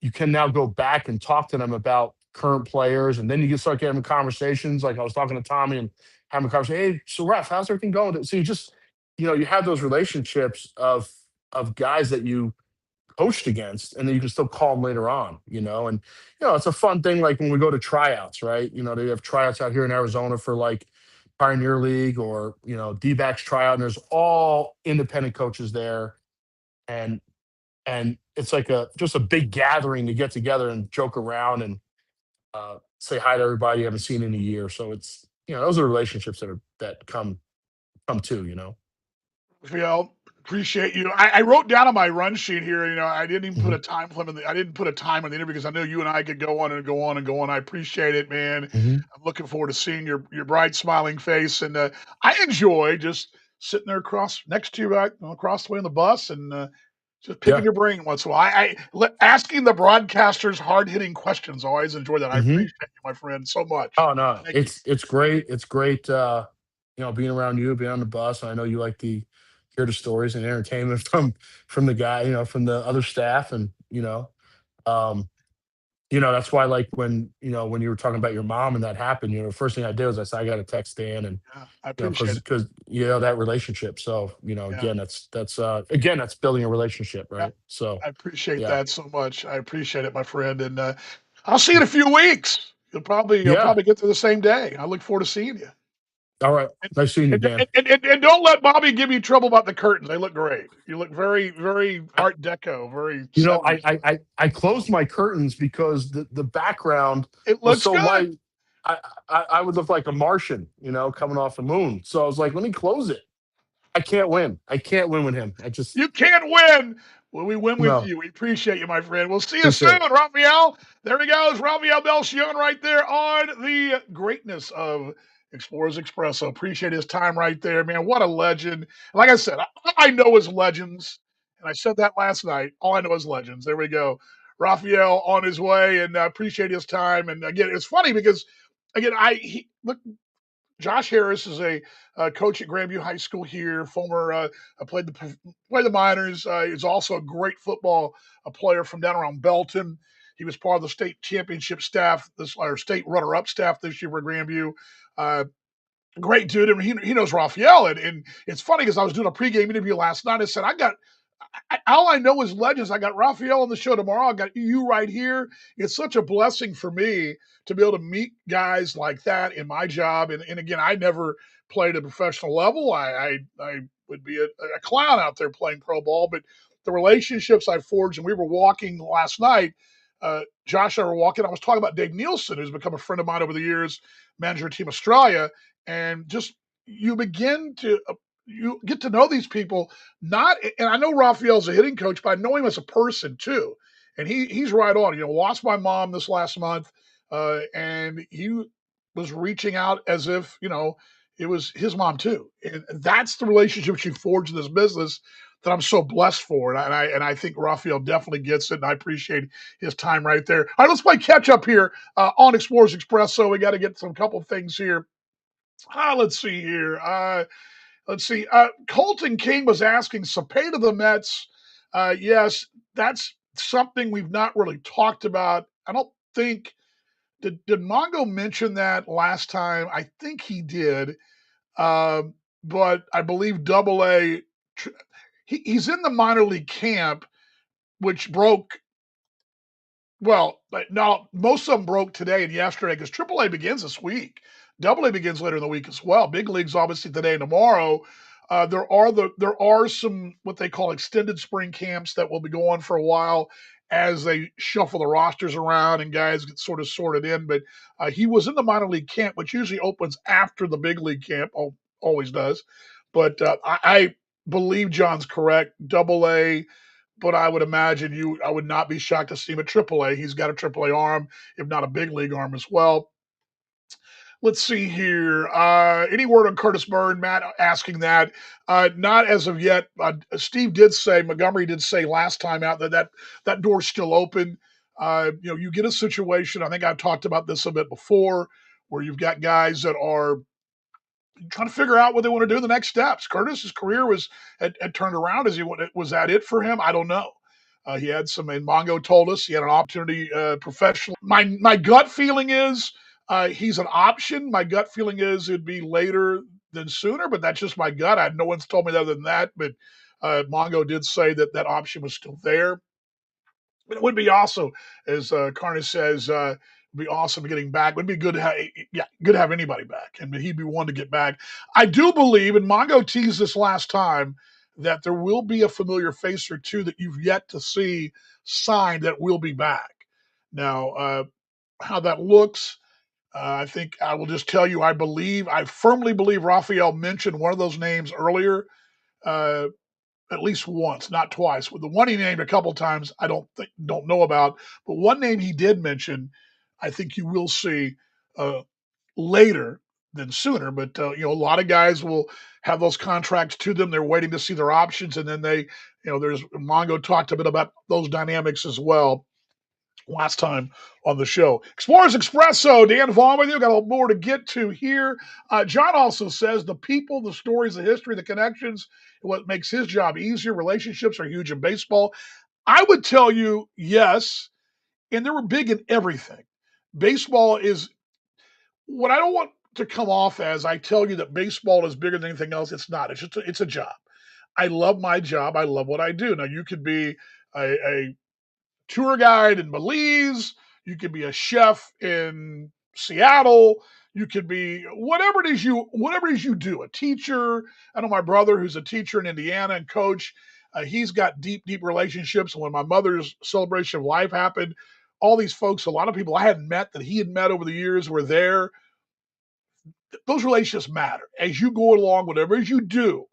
you can now go back and talk to them about current players, and then you can start getting conversations. Like I was talking to Tommy and having a conversation. Hey, so Ref, how's everything going? So you have those relationships of guys that you coached against, and then you can still call them later on. And it's a fun thing. Like when we go to tryouts, right? They have tryouts out here in Arizona for like Pioneer League or D-backs tryout, and there's all independent coaches there, and it's like just a big gathering to get together and joke around and say hi to everybody you haven't seen in a year. So it's those are relationships that come too. Phil, appreciate you. I wrote down on my run sheet here. I didn't even put Hmm. a time limit. I didn't put a time on the interview because I know you and I could go on and go on and go on. I appreciate it, man. Hmm. I'm looking forward to seeing your bright, smiling face, and I enjoy just sitting there across next to you, right across the way on the bus, and just picking Yeah. your brain once in a while. Asking the broadcasters hard hitting questions. I always enjoy that. I Hmm. appreciate you, my friend, so much. Oh no, Thank you. it's great. It's great. Being around you, being on the bus. I know you like to hear the stories and entertainment from the guy, from the other staff, and um, that's why, like, when you were talking about your mom and that happened, the first thing I did was I said, I got to text Dan and, Yeah, I because, appreciate it. that relationship. So, Yeah. again, that's building a relationship. Yeah. Right. So, I appreciate yeah. that so much. I appreciate it, my friend, and I'll see you in a few weeks. You'll Yeah. probably get there the same day. I look forward to seeing you. All right. Nice seeing you, And, Dan. and don't let Bobby give you trouble about the curtains. They look great. You look very, very Art Deco, very You know, 70s. I closed my curtains because the background It was looks so good. light. I would look like a Martian, coming off the moon. So I was like, let me close it. I can't win. I can't win with him. I just You can't win when we win with no you. We appreciate you, my friend. We'll see you appreciate soon, it. Raphael. There he goes, Raphael Belchion right there on the greatness of Explorers Expresso. Appreciate his time right there, man. What a legend. Like I said, all I know is legends. And I said that last night. All I know is legends. There we go. Raphael on his way, and appreciate his time. And again, it's funny because, again, look, Josh Harris is a coach at Grandview High School here. Former played the minors. Is also a great football player from down around Belton. He was part of the state championship staff, or state runner-up staff this year for Grandview. Uh, Great dude, and he knows Raphael. And it's funny because I was doing a pregame interview last night. I said all I know is legends. I got Raphael on the show tomorrow. I got you right here. It's such a blessing for me to be able to meet guys like that in my job. And again, I never played at a professional level. I would be a clown out there playing pro ball, but the relationships I forged, and we were walking last night. Josh and I were walking. I was talking about Dave Nielsen, who's become a friend of mine over the years, manager of Team Australia, and just you begin to you get to know these people not, and I know Raphael's a hitting coach, but I know him as a person too. And he's right on. Lost my mom this last month, and he was reaching out as if it was his mom too. And that's the relationship you forged in this business that I'm so blessed for. And I think Raphael definitely gets it, and I appreciate his time right there. All right, let's play catch up here on Explorers Express. So we got to get some couple things here. Let's see here. Let's see. Colton King was asking Cepeda the Mets. Yes, that's something we've not really talked about. I don't think did Mongo mention that last time? I think he did, but I believe Double A. He's in the minor league camp, which broke. Well, but no, most of them broke today and yesterday because AAA begins this week. Double A begins later in the week as well. Big leagues obviously today and tomorrow. There are some what they call extended spring camps that will be going for a while as they shuffle the rosters around and guys get sort of sorted in. But he was in the minor league camp, which usually opens after the big league camp. Always does. But I believe John's correct. Double A, but I would imagine I would not be shocked to see him at AAA. He's got a AAA arm, if not a big league arm as well. Let's see here. Any word on Curtis Byrne? Matt asking that. Not as of yet. Steve did say, Montgomery did say last time out that door's still open. You get a situation, I think I've talked about this a bit before, where you've got guys that are trying to figure out what they want to do the next steps. Curtis's career had turned around. Was that it for him? I don't know. He had some, and Mongo told us he had an opportunity professionally. My gut feeling is he's an option. My gut feeling is it'd be later than sooner, but that's just my gut. No one's told me other than that. But Mongo did say that option was still there. It would be also, as Carney says, it'd be awesome getting back. It would be good to have anybody back, and he'd be one to get back. I do believe, and Mongo teased this last time, that there will be a familiar face or two that you've yet to see signed that will be back. Now, how that looks, I think I will just tell you, I firmly believe Raphael mentioned one of those names earlier. Uh, at least once, not twice. With the one he named a couple times, I don't know about, but one name he did mention, I think you will see uh, later than sooner. But a lot of guys will have those contracts to them. They're waiting to see their options, and then there's Mongo talked a bit about those dynamics as well last time on the show. Explorers Expresso, Dan Vaughn with you. Got a little more to get to here. John also says the people, the stories, the history, the connections, what makes his job easier. Relationships are huge in baseball. I would tell you yes, and they were big in everything. Baseball is what I don't want to come off as. I tell you that baseball is bigger than anything else. It's not. It's a job. I love my job. I love what I do. Now you could be a tour guide in Belize. You could be a chef in Seattle. You could be whatever it is you do. A teacher. I know my brother, who's a teacher in Indiana and coach. He's got deep relationships. And when my mother's celebration of life happened, all these folks, a lot of people I hadn't met that he had met over the years, were there. Those relationships matter as you go along, whatever it is you do.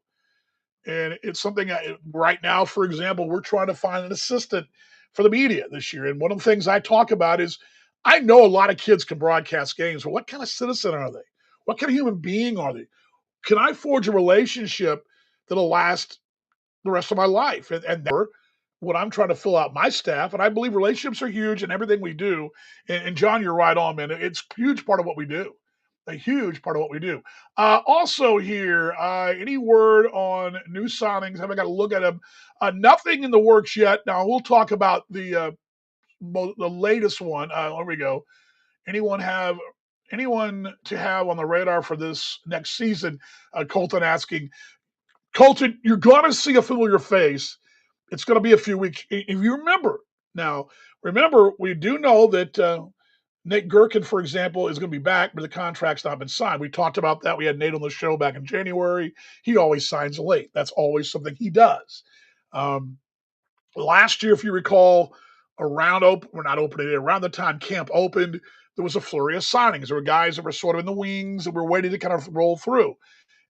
And it's something right now, for example, we're trying to find an assistant for the media this year. And one of the things I talk about is I know a lot of kids can broadcast games, but what kind of citizen are they? What kind of human being are they? Can I forge a relationship that'll last the rest of my life? And what I'm trying to fill out my staff. And I believe relationships are huge in everything we do. And John, you're right on, man. It's a huge part of what we do. A huge part of what we do. Also, here, any word on new signings? Haven't got to look at them. Nothing in the works yet. Now we'll talk about the latest one. There we go. Anyone have anyone to have on the radar for this next season? Colton asking. Colton, you're going to see a familiar face. It's going to be a few weeks. If you remember, now, remember, we do know that Nate Gherkin, for example, is going to be back, but the contract's not been signed. We talked about that. We had Nate on the show back in January. He always signs late. That's always something he does. Um, Last year, if you recall, we're not opening it, around the time camp opened, there was a flurry of signings. There were guys that were sort of in the wings that were waiting to kind of roll through.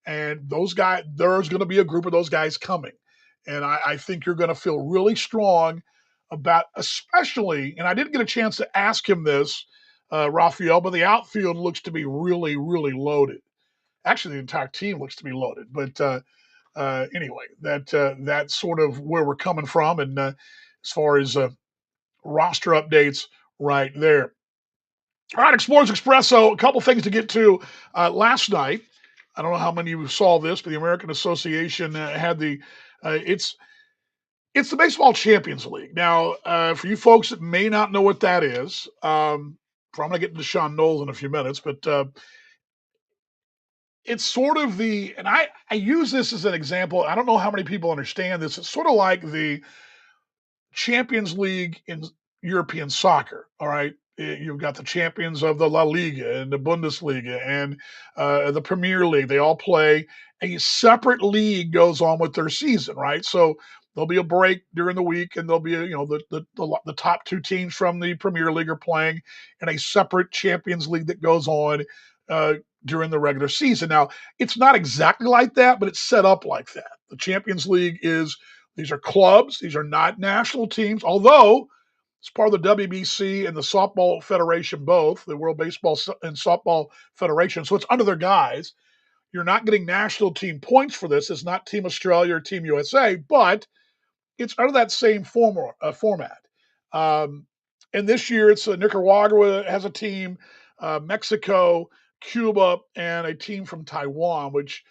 And those guys, there's going to be a group of those guys coming. And I think you're going to feel really strong about, especially, and I didn't get a chance to ask him this, Raphael, but the outfield looks to be really loaded. Actually, the entire team looks to be loaded. But anyway, that's sort of where we're coming from. And as far as roster updates, right there. All right, Explorers Expresso, a couple things to get to. Last night, I don't know how many of you saw this, but the American Association had it's the Baseball Champions League. Now, for you folks that may not know what that is, I'm going to get into Sean Knowles in a few minutes, but it's sort of and I use this as an example. I don't know how many people understand this. It's sort of like the Champions League in European soccer. All right. You've got the champions of the La Liga and the Bundesliga and the Premier League. They all play. A separate league goes on with their season, right? So there'll be a break during the week, and there'll be the top two teams from the Premier League are playing in a separate Champions League that goes on uh, during the regular season. Now, it's not exactly like that, but it's set up like that. The Champions League is these are clubs. These are not national teams, although it's part of the WBC and the Softball Federation, both the World Baseball and Softball Federation. So it's under their guise. You're not getting national team points for this. It's not Team Australia or Team USA, but it's under that same format. Um, and this year, it's Nicaragua has a team, Mexico, Cuba, and a team from Taiwan, which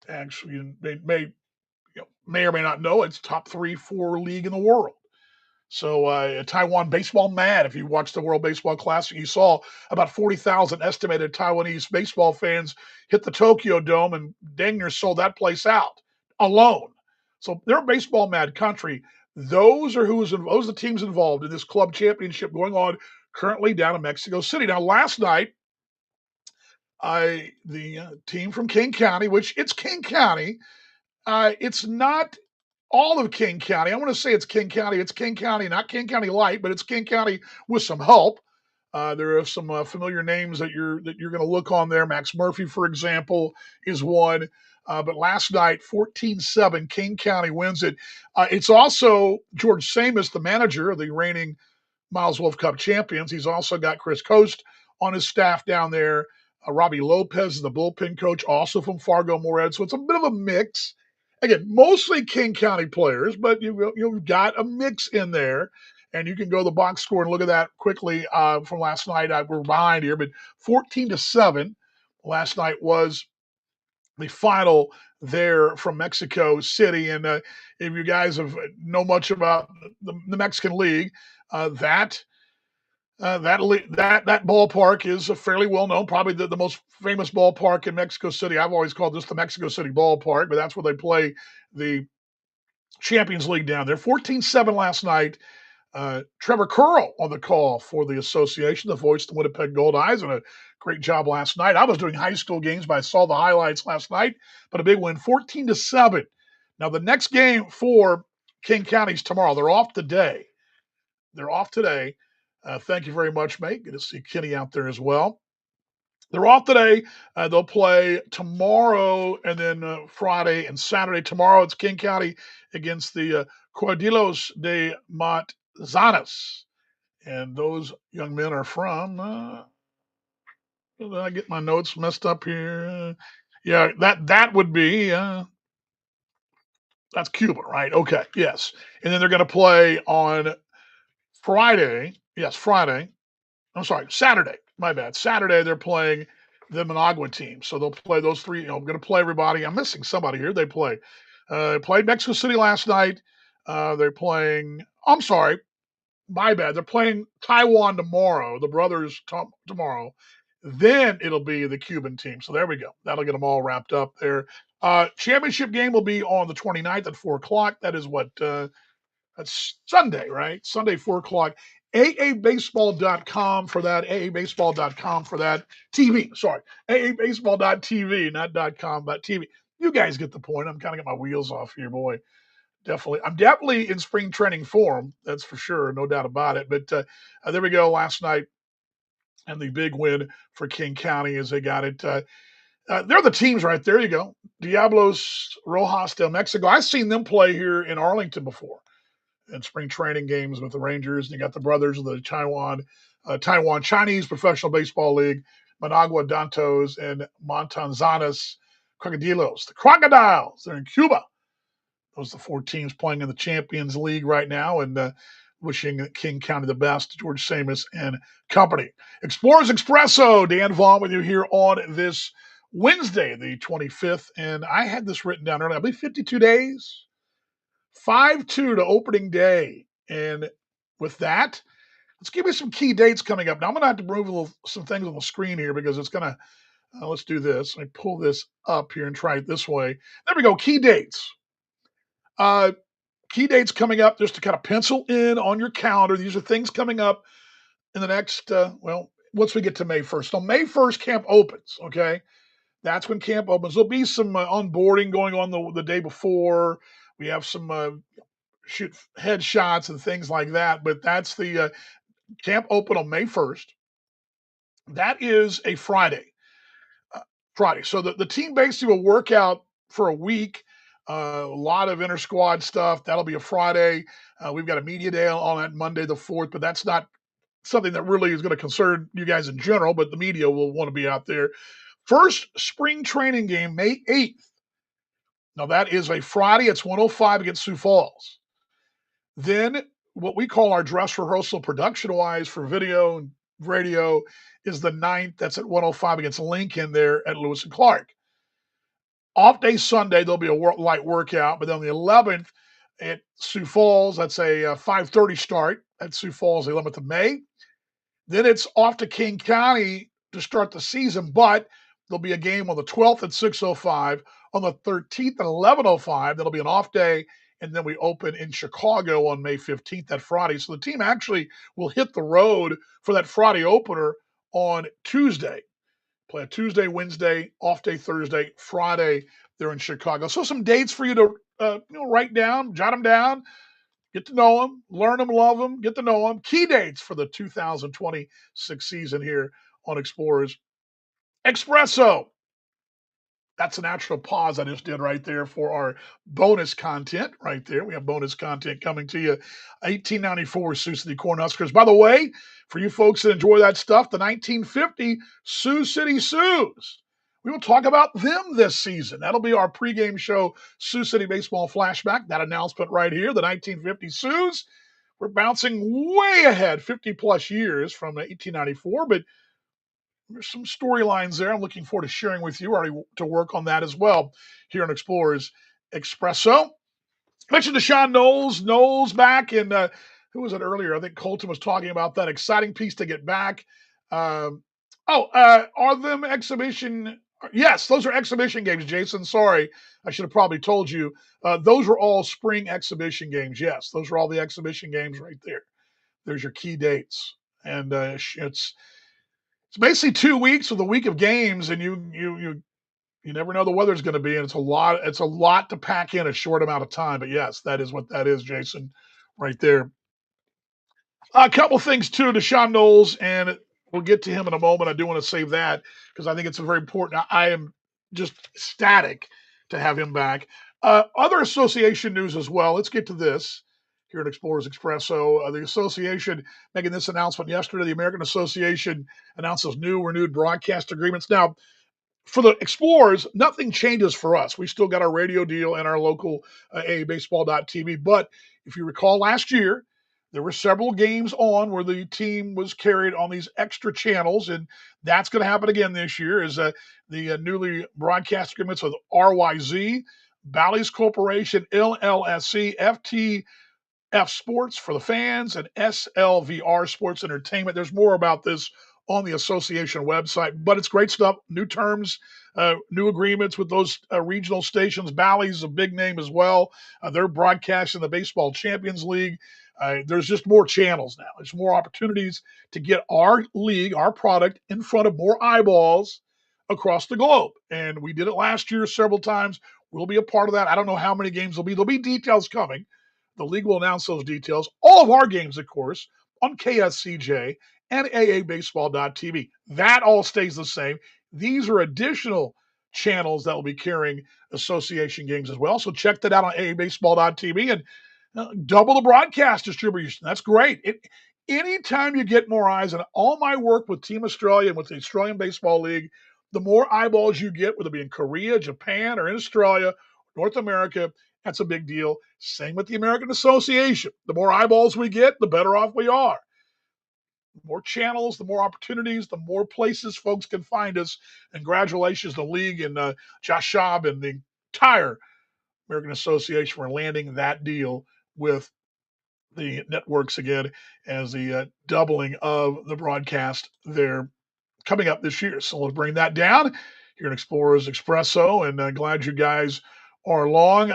actually may or may not know it's top 3-4 league in the world. So Taiwan baseball mad. If you watched the World Baseball Classic, you saw about 40,000 estimated Taiwanese baseball fans hit the Tokyo Dome and dang near sold that place out alone. So they're a baseball mad country. Those are those are the teams involved in this club championship going on currently down in Mexico City. Now, last night, the team from King County, which it's King County, it's not all of King County. I want to say it's King County. It's King County, not King County Light, but it's King County with some help. There are some familiar names that you're going to look on there. Max Murphy, for example, is one. But last night, 14-7, King County wins it. It's also George Samus, the manager of the reigning Miles Wolf Cup champions. He's also got Chris Coast on his staff down there. Robbie Lopez is the bullpen coach, also from Fargo Moorhead. So it's a bit of a mix. Again, mostly King County players, but you've got a mix in there. And you can go to the box score and look at that quickly from last night. We're behind here, but 14-7 last night was the final there from Mexico City. And if you guys know much about the Mexican League, that that ballpark is a fairly well known, probably the most famous ballpark in Mexico City. I've always called this the Mexico City ballpark, but that's where they play the Champions League down there. 14-7 last night. Trevor Curl on the call for the association, the voice of the Winnipeg Gold Eyes, and a great job last night. I was doing high school games, but I saw the highlights last night. But a big win, 14-7. Now the next game for King County's tomorrow. They're off today. Thank you very much, mate. Good to see Kenny out there as well. They're off today. They'll play tomorrow and then Friday and Saturday. Tomorrow it's King County against the Cordilos de Montzanas. And those young men are from, did I get my notes messed up here? Yeah, that would be, that's Cuba, right? Okay, yes. And then they're going to play on Friday. Yes, Friday. I'm sorry, Saturday. My bad. Saturday they're playing the Managua team. So they'll play those three. I'm going to play everybody. I'm missing somebody here. They played Mexico City last night. They're playing. I'm sorry, my bad. They're playing Taiwan tomorrow. The brothers tomorrow. Then it'll be the Cuban team. So there we go. That'll get them all wrapped up there. Championship game will be on the 29th at 4 o'clock. That is what that's Sunday, right? Sunday, 4 o'clock. AABaseball.com for that. AABaseball.com for that. TV, sorry. AABaseball.tv, not .com, but TV. You guys get the point. I'm kind of getting my wheels off here, boy. Definitely. I'm definitely in spring training form. That's for sure. No doubt about it. But there we go last night. And the big win for King County as they got it. They're the teams right there. You go. Diablos Rojas del Mexico. I've seen them play here in Arlington before in spring training games with the Rangers. And you got the brothers of the Taiwan Chinese Professional Baseball League, Managua Dantos and Montanzanas Crocodilos. The Crocodiles, they're in Cuba. Those are the four teams playing in the Champions League right now, and wishing King County the best, George Samus and company. Explorers Expresso, Dan Vaughn with you here on this Wednesday, the 25th. And I had this written down earlier, I believe 52 days. 5-2 to opening day. And with that, let's give you some key dates coming up. Now, I'm going to have to move some things on the screen here because it's going to, let's do this. Let me pull this up here and try it this way. There we go. Key dates. Key dates coming up just to kind of pencil in on your calendar. These are things coming up in the next, once we get to May 1st. So May 1st, camp opens, okay? That's when camp opens. There'll be some onboarding going on the day before. We have some shoot headshots and things like that. But that's the camp open on May 1st. That is a Friday. Friday. So the team basically will work out for a week. A lot of inter squad stuff. That'll be a Friday. We've got a media day on that Monday the 4th, but that's not something that really is going to concern you guys in general, but the media will want to be out there. First spring training game, May 8th. Now that is a Friday. It's 105 against Sioux Falls. Then what we call our dress rehearsal production-wise for video and radio is the 9th. That's at 105 against Lincoln there at Lewis and Clark. Off day Sunday, there'll be a light workout, but then on the 11th at Sioux Falls, that's a 5:30 start at Sioux Falls, the 11th of May. Then it's off to King County to start the season, but there'll be a game on the 12th at 6:05, on the 13th at 11:05. That'll be an off day, and then we open in Chicago on May 15th, that Friday. So the team actually will hit the road for that Friday opener on Tuesday. Play a Tuesday, Wednesday, off day Thursday, Friday. They're in Chicago. So some dates for you to write down, jot them down, get to know them, learn them, love them, get to know them. Key dates for the 2026 season here on Explorers Expresso. That's a natural pause I just did right there for our bonus content right there. We have bonus content coming to you. 1894 Sioux City Cornhuskers. By the way, for you folks that enjoy that stuff, the 1950 Sioux City Sioux. We will talk about them this season. That'll be our pregame show, Sioux City Baseball Flashback. That announcement right here, the 1950 Sioux. We're bouncing way ahead, 50-plus years from 1894, but there's some storylines there I'm looking forward to sharing with you. Already to work on that as well here on Explorers Expresso. Mentioned Deshaun Knowles back, and who was it earlier? I think Colton was talking about that exciting piece to get back. Are them exhibition? Yes, those are exhibition games, Jason. Sorry, I should have probably told you. Those were all spring exhibition games. Yes, those are all the exhibition games right there. There's your key dates, and it's basically 2 weeks with a week of games, and you never know the weather's going to be, and it's a lot. It's a lot to pack in a short amount of time. But yes, that is what that is, Jason, right there. A couple things too to Sean Knowles, and we'll get to him in a moment. I do want to save that because I think it's a very important. I am just ecstatic to have him back. Other association news as well. Let's get to this here at Explorers Expresso. The association making this announcement yesterday. The American Association announces new renewed broadcast agreements. Now, for the Explorers, nothing changes for us. We still got our radio deal and our local AABaseball.tv. But if you recall last year, there were several games on where the team was carried on these extra channels, and that's going to happen again this year. Is the newly broadcast agreements with RYZ, Bally's Corporation, LLSC, F Sports for the fans, and SLVR Sports Entertainment. There's more about this on the association website, but it's great stuff. New terms, new agreements with those regional stations. Bally's a big name as well. They're broadcasting the Baseball Champions League. There's just more channels now. There's more opportunities to get our league, our product, in front of more eyeballs across the globe. And we did it last year several times. We'll be a part of that. I don't know how many games there'll be. There'll be details coming. The league will announce those details. All of our games, of course, on KSCJ and AABaseball.tv. That all stays the same. These are additional channels that will be carrying association games as well. So check that out on AABaseball.tv and double the broadcast distribution. That's great. Anytime you get more eyes, and all my work with Team Australia and with the Australian Baseball League, the more eyeballs you get, whether it be in Korea, Japan, or in Australia, North America, that's a big deal. Same with the American Association. The more eyeballs we get, the better off we are. The more channels, the more opportunities, the more places folks can find us. And congratulations to the league and Josh Schaub and the entire American Association for landing that deal with the networks again as the doubling of the broadcast there coming up this year. So let's bring that down here in Explorers Expresso, and glad you guys are along.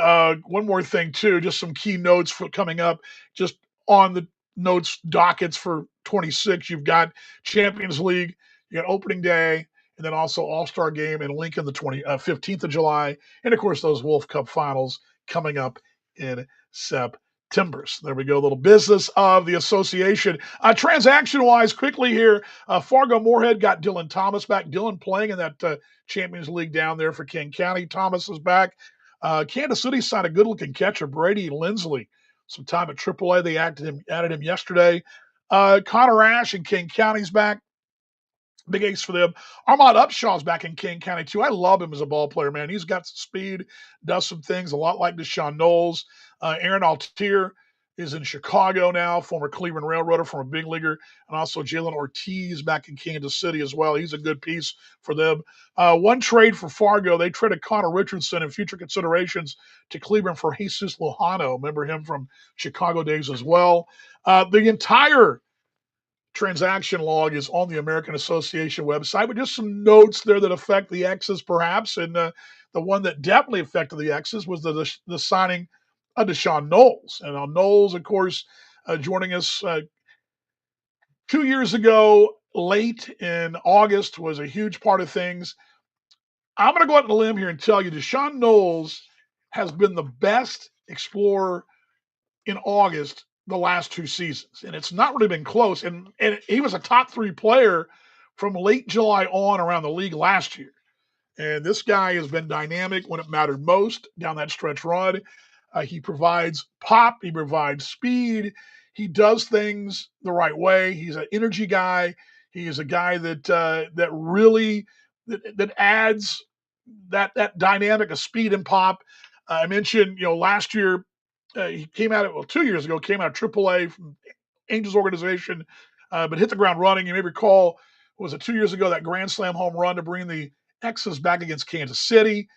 One more thing too, just some key notes for coming up. Just on the notes dockets for 26, you've got Champions League, you got opening day, and then also All-Star Game in Lincoln the 15th of July, and of course those Wolf Cup finals coming up in September. So there we go. A little business of the association. Transaction-wise, quickly here, Fargo Moorhead got Dylan Thomas back. Dylan playing in that Champions League down there for King County. Thomas is back. Kansas City signed a good-looking catcher, Brady Lindsley. Some time at AAA. They added him yesterday. Connor Ash in King County's back. Big ace for them. Armand Upshaw's back in King County, too. I love him as a ball player, man. He's got some speed, does some things a lot like Deshaun Knowles. Aaron Altier is in Chicago now, former Cleveland Railroader, former big leaguer, and also Jalen Ortiz back in Kansas City as well. He's a good piece for them. One trade for Fargo, they traded Connor Richardson in future considerations to Cleveland for Jesus Lojano. Remember him from Chicago days as well. The entire transaction log is on the American Association website, with just some notes there that affect the X's perhaps. And the one that definitely affected the X's was the signing of Deshaun Knowles. And Knowles, of course, joining us 2 years ago, late in August, was a huge part of things. I'm going to go out on a limb here and tell you Deshaun Knowles has been the best explorer in August the last 2 seasons. And it's not really been close. And he was a top 3 player from late July on around the league last year. And this guy has been dynamic when it mattered most down that stretch run. He provides pop. He provides speed. He does things the right way. He's an energy guy. He is a guy that really that adds that dynamic of speed and pop. I mentioned, last year he came out 2 years ago, came out of AAA from Angels organization, but hit the ground running. You may recall, was it 2 years ago, that grand slam home run to bring the X's back against Kansas City?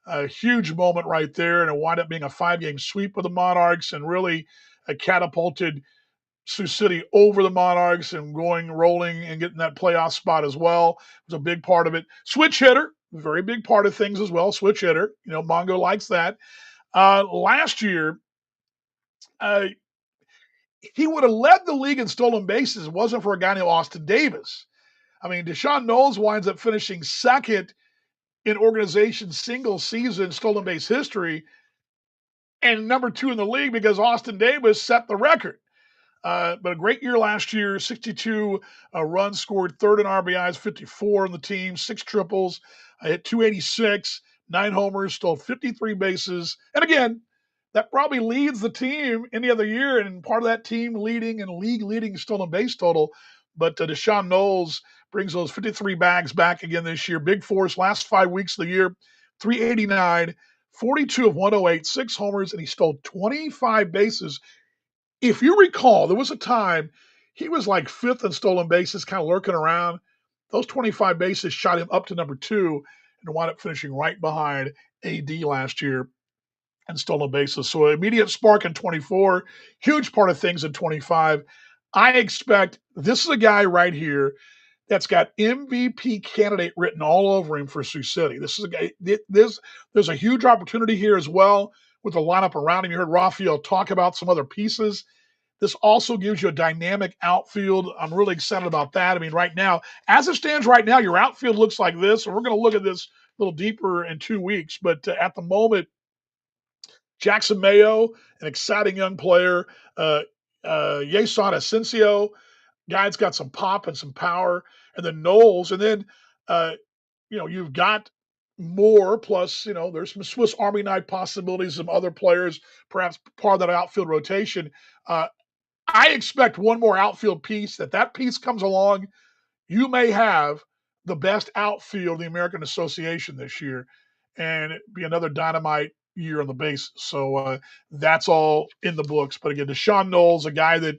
A huge moment right there, and it wound up being a 5-game sweep with the Monarchs and really catapulted Sioux City over the Monarchs and rolling and getting that playoff spot as well. It was a big part of it. Switch hitter, very big part of things as well. Switch hitter, Mongo likes that. Last year, he would have led the league in stolen bases if it wasn't for a guy named Austin Davis. I mean, Deshaun Knowles winds up finishing second in organization single season stolen base history and number 2 in the league because Austin Davis set the record. But a great year last year, 62 runs scored, third in RBIs, 54 on the team, 6 triples, hit 286, 9 homers, stole 53 bases. And again, that probably leads the team any other year, and part of that team leading and league leading stolen base total. But Deshaun Knowles brings those 53 bags back again this year. Big force, last 5 weeks of the year, 389, 42 of 108, 6 homers, and he stole 25 bases. If you recall, there was a time he was like fifth in stolen bases, kind of lurking around. Those 25 bases shot him up to number 2 and wound up finishing right behind AD last year in stolen bases. So immediate spark in 24, huge part of things in 25. I expect this is a guy right here that's got MVP candidate written all over him for Sioux City. This is a guy. There's a huge opportunity here as well with the lineup around him. You heard Rafael talk about some other pieces. This also gives you a dynamic outfield. I'm really excited about that. I mean, right now, as it stands right now, your outfield looks like this, and we're going to look at this a little deeper in 2 weeks. But at the moment, Jackson Mayo, an exciting young player. Yason Asensio, guy's got some pop and some power. And then Knowles. And then, uh, you've got more. Plus, there's some Swiss Army knife possibilities, some other players, perhaps part of that outfield rotation. Uh, I expect one more outfield piece. That piece comes along, you may have the best outfield in the American Association this year, and it'd be another dynamite year on the bases. So that's all in the books. But again, Deshaun Knowles, a guy that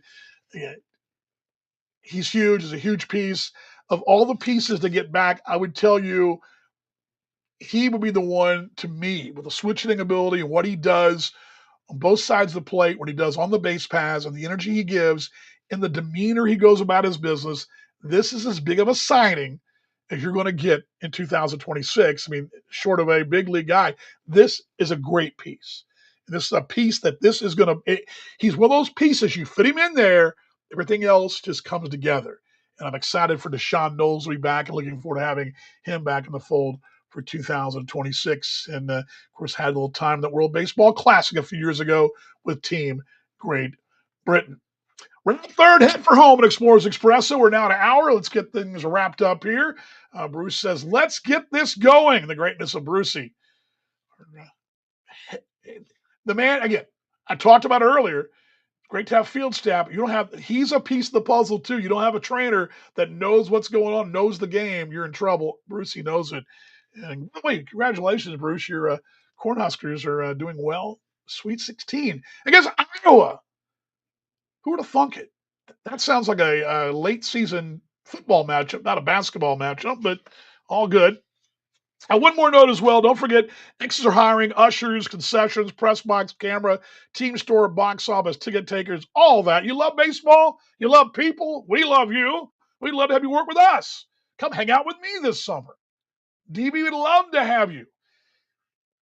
he's huge, is a huge piece. Of all the pieces to get back, I would tell you he would be the one to me with the switching ability and what he does on both sides of the plate, what he does on the base paths, and the energy he gives, and the demeanor he goes about his business. This is as big of a signing as you're going to get in 2026. I mean, short of a big league guy, this is a great piece. And this is a piece that this is going to. He's one of those pieces you fit him in there, everything else just comes together. And I'm excited for Deshaun Knowles to be back and looking forward to having him back in the fold for 2026. And of course, had a little time in the World Baseball Classic a few years ago with Team Great Britain. We're in the third, head for home at Explorers Expresso. We're now at an hour. Let's get things wrapped up here. Bruce says, let's get this going. The greatness of Brucey. The man, again, I talked about earlier, great to have field staff. You don't have, he's a piece of the puzzle too. You don't have a trainer that knows what's going on, knows the game. You're in trouble. Brucey knows it. And wait, congratulations, Bruce. Your Cornhuskers are doing well. Sweet 16 against Iowa. Who would have thunk it? That sounds like a late season football matchup, not a basketball matchup, but all good. One more note as well. Don't forget, X's are hiring ushers, concessions, press box, camera, team store, box office, ticket takers, all that. You love baseball? You love people? We love you. We'd love to have you work with us. Come hang out with me this summer. DB would love to have you.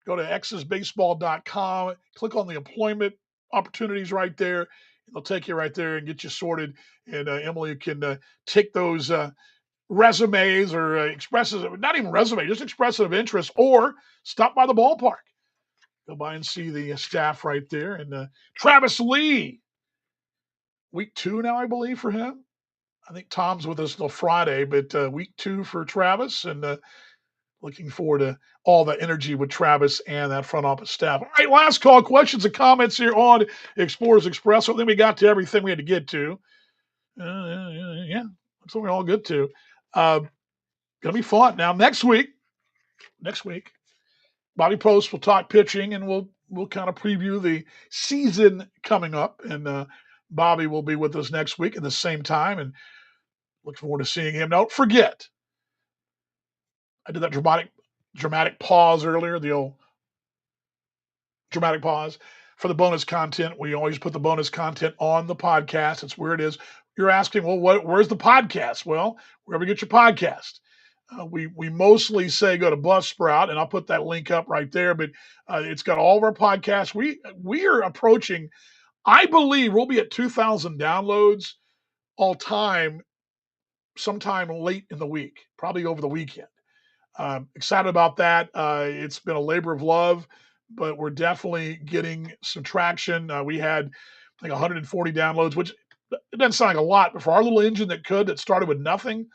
Go to xsbaseball.com, click on the employment opportunities right there. They'll take you right there and get you sorted. And Emily can take those resumes or expresses, not even resume, just expressive interest, or stop by the ballpark. Go by and see the staff right there. And Travis Lee, week 2 now, I believe, for him. I think Tom's with us till Friday, but week 2 for Travis. And looking forward to all the energy with Travis and that front office staff. All right, last call. Questions and comments here on Explorers Express. I think we got to everything we had to get to. Yeah, that's what we're all good to. Gonna be fun. Now next week, Bobby Post will talk pitching, and we'll kind of preview the season coming up. And Bobby will be with us next week at the same time, and look forward to seeing him. Don't forget, I did that dramatic pause earlier, the old dramatic pause for the bonus content. We always put the bonus content on the podcast. It's where it is. You're asking, well, where's the podcast? Well, wherever you get your podcast. We mostly say go to Buzzsprout, and I'll put that link up right there. But it's got all of our podcasts. We are approaching I believe we'll be at 2,000 downloads all time sometime late in the week, probably over the weekend. Excited about that. It's been a labor of love, but we're definitely getting some traction. We had like 140 downloads, which it doesn't sound like a lot, but for our little engine that started with nothing,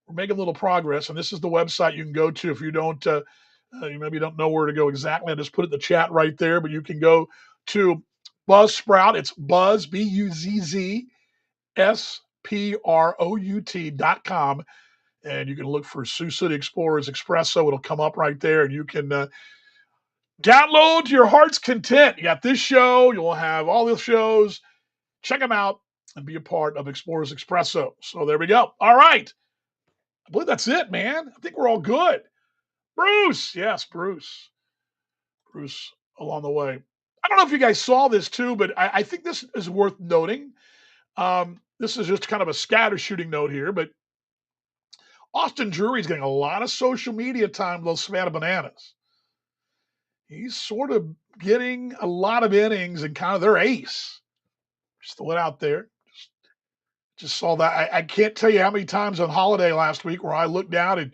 we're making a little progress. And this is the website you can go to if you don't, you maybe don't know where to go exactly. I just put it in the chat right there, but you can go to Buzzsprout. It's Buzz, BUZZSPROUT.com. And you can look for Sioux City Explorers Expresso. It'll come up right there, and you can download to your heart's content. You got this show. You'll have all the shows. Check them out and be a part of Explorers Expresso. So there we go. All right. I believe that's it, man. I think we're all good. Bruce. Yes, Bruce. Bruce along the way. I don't know if you guys saw this too, but I think this is worth noting. This is just kind of a scatter shooting note here, but Austin Drury's getting a lot of social media time with those Savannah Bananas. He's sort of getting a lot of innings and kind of their ace. Just throw it out there. Just saw that. I can't tell you how many times on holiday last week where I looked down and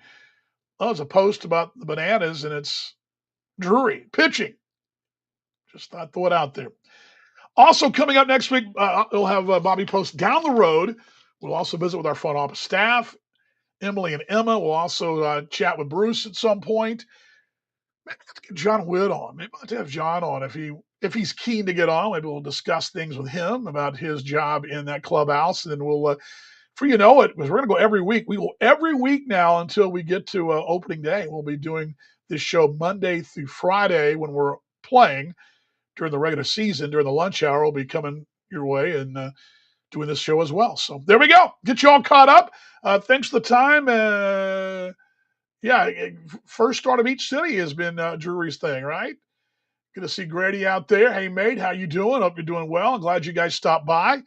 there's a post about the Bananas and it's Drury pitching. Just thought throw it out there. Also coming up next week, we'll have Bobby post down the road. We'll also visit with our front office staff, Emily and Emma. We'll also chat with Bruce at some point. Maybe let's get John Wood on. Maybe let's have John on if he's keen to get on. Maybe we'll discuss things with him about his job in that clubhouse, and then we'll. For you know it, because we're going to go every week. We will every week now until we get to opening day. We'll be doing this show Monday through Friday when we're playing during the regular season. During the lunch hour, we'll be coming your way and doing this show as well. So there we go. Get you all caught up. Thanks for the time. Yeah, first start of each city has been Drury's thing, right? Good to see Grady out there. Hey, mate, how you doing? Hope you're doing well. I'm glad you guys stopped by.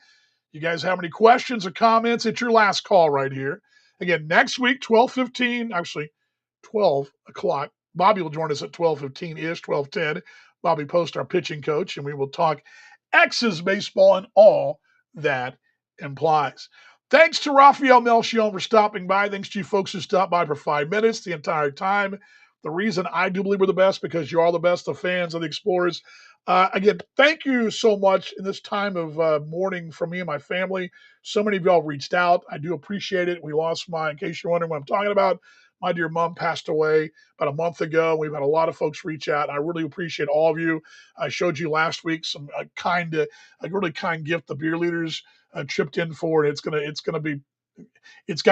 You guys have any questions or comments? It's your last call right here. Again, next week, 12:15, actually 12 o'clock. Bobby will join us at 12:15-ish, 12:10. Bobby Post, our pitching coach, and we will talk X's baseball and all that implies. Thanks to Rafael Melchion for stopping by. Thanks to you folks who stopped by for 5 minutes the entire time. The reason I do believe we're the best because you are the best of fans of the Explorers. Again, thank you so much in this time of mourning for me and my family. So many of y'all reached out. I do appreciate it. We lost in case you're wondering what I'm talking about, my dear mom passed away about a month ago. We've had a lot of folks reach out. I really appreciate all of you. I showed you last week some a really kind gift the beer leaders chipped in for. It's got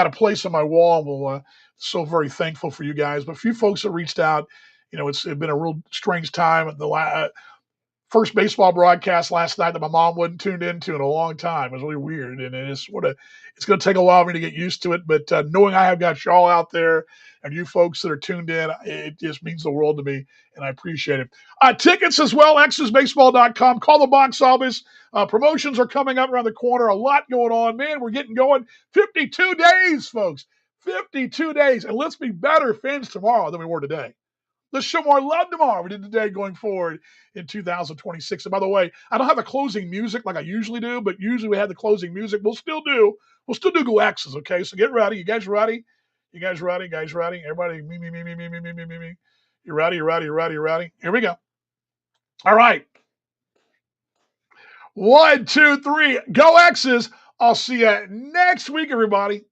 a place on my wall. We'll so very thankful for you guys. But a few folks that reached out. It's been a real strange time. The first baseball broadcast last night that my mom wasn't tuned into in a long time. It was really weird, and it's going to take a while for me to get used to it. But knowing I have got y'all out there and you folks that are tuned in, it just means the world to me, and I appreciate it. Tickets as well, xsbaseball.com. Call the box office. Promotions are coming up around the corner. A lot going on, man. We're getting going. 52 days, folks. 52 days, and let's be better fans tomorrow than we were today. Let's show more love tomorrow. We did today going forward in 2026. And by the way, I don't have the closing music like I usually do, but usually we have the closing music. We'll still do Go X's, okay? So get ready. You guys ready? You guys ready? Guys ready? Everybody, me, me, me, me, me, me, me, me, me, me. You ready? You ready? You ready? You ready? Here we go. All right. 1, 2, 3. Go X's. I'll see you next week, everybody.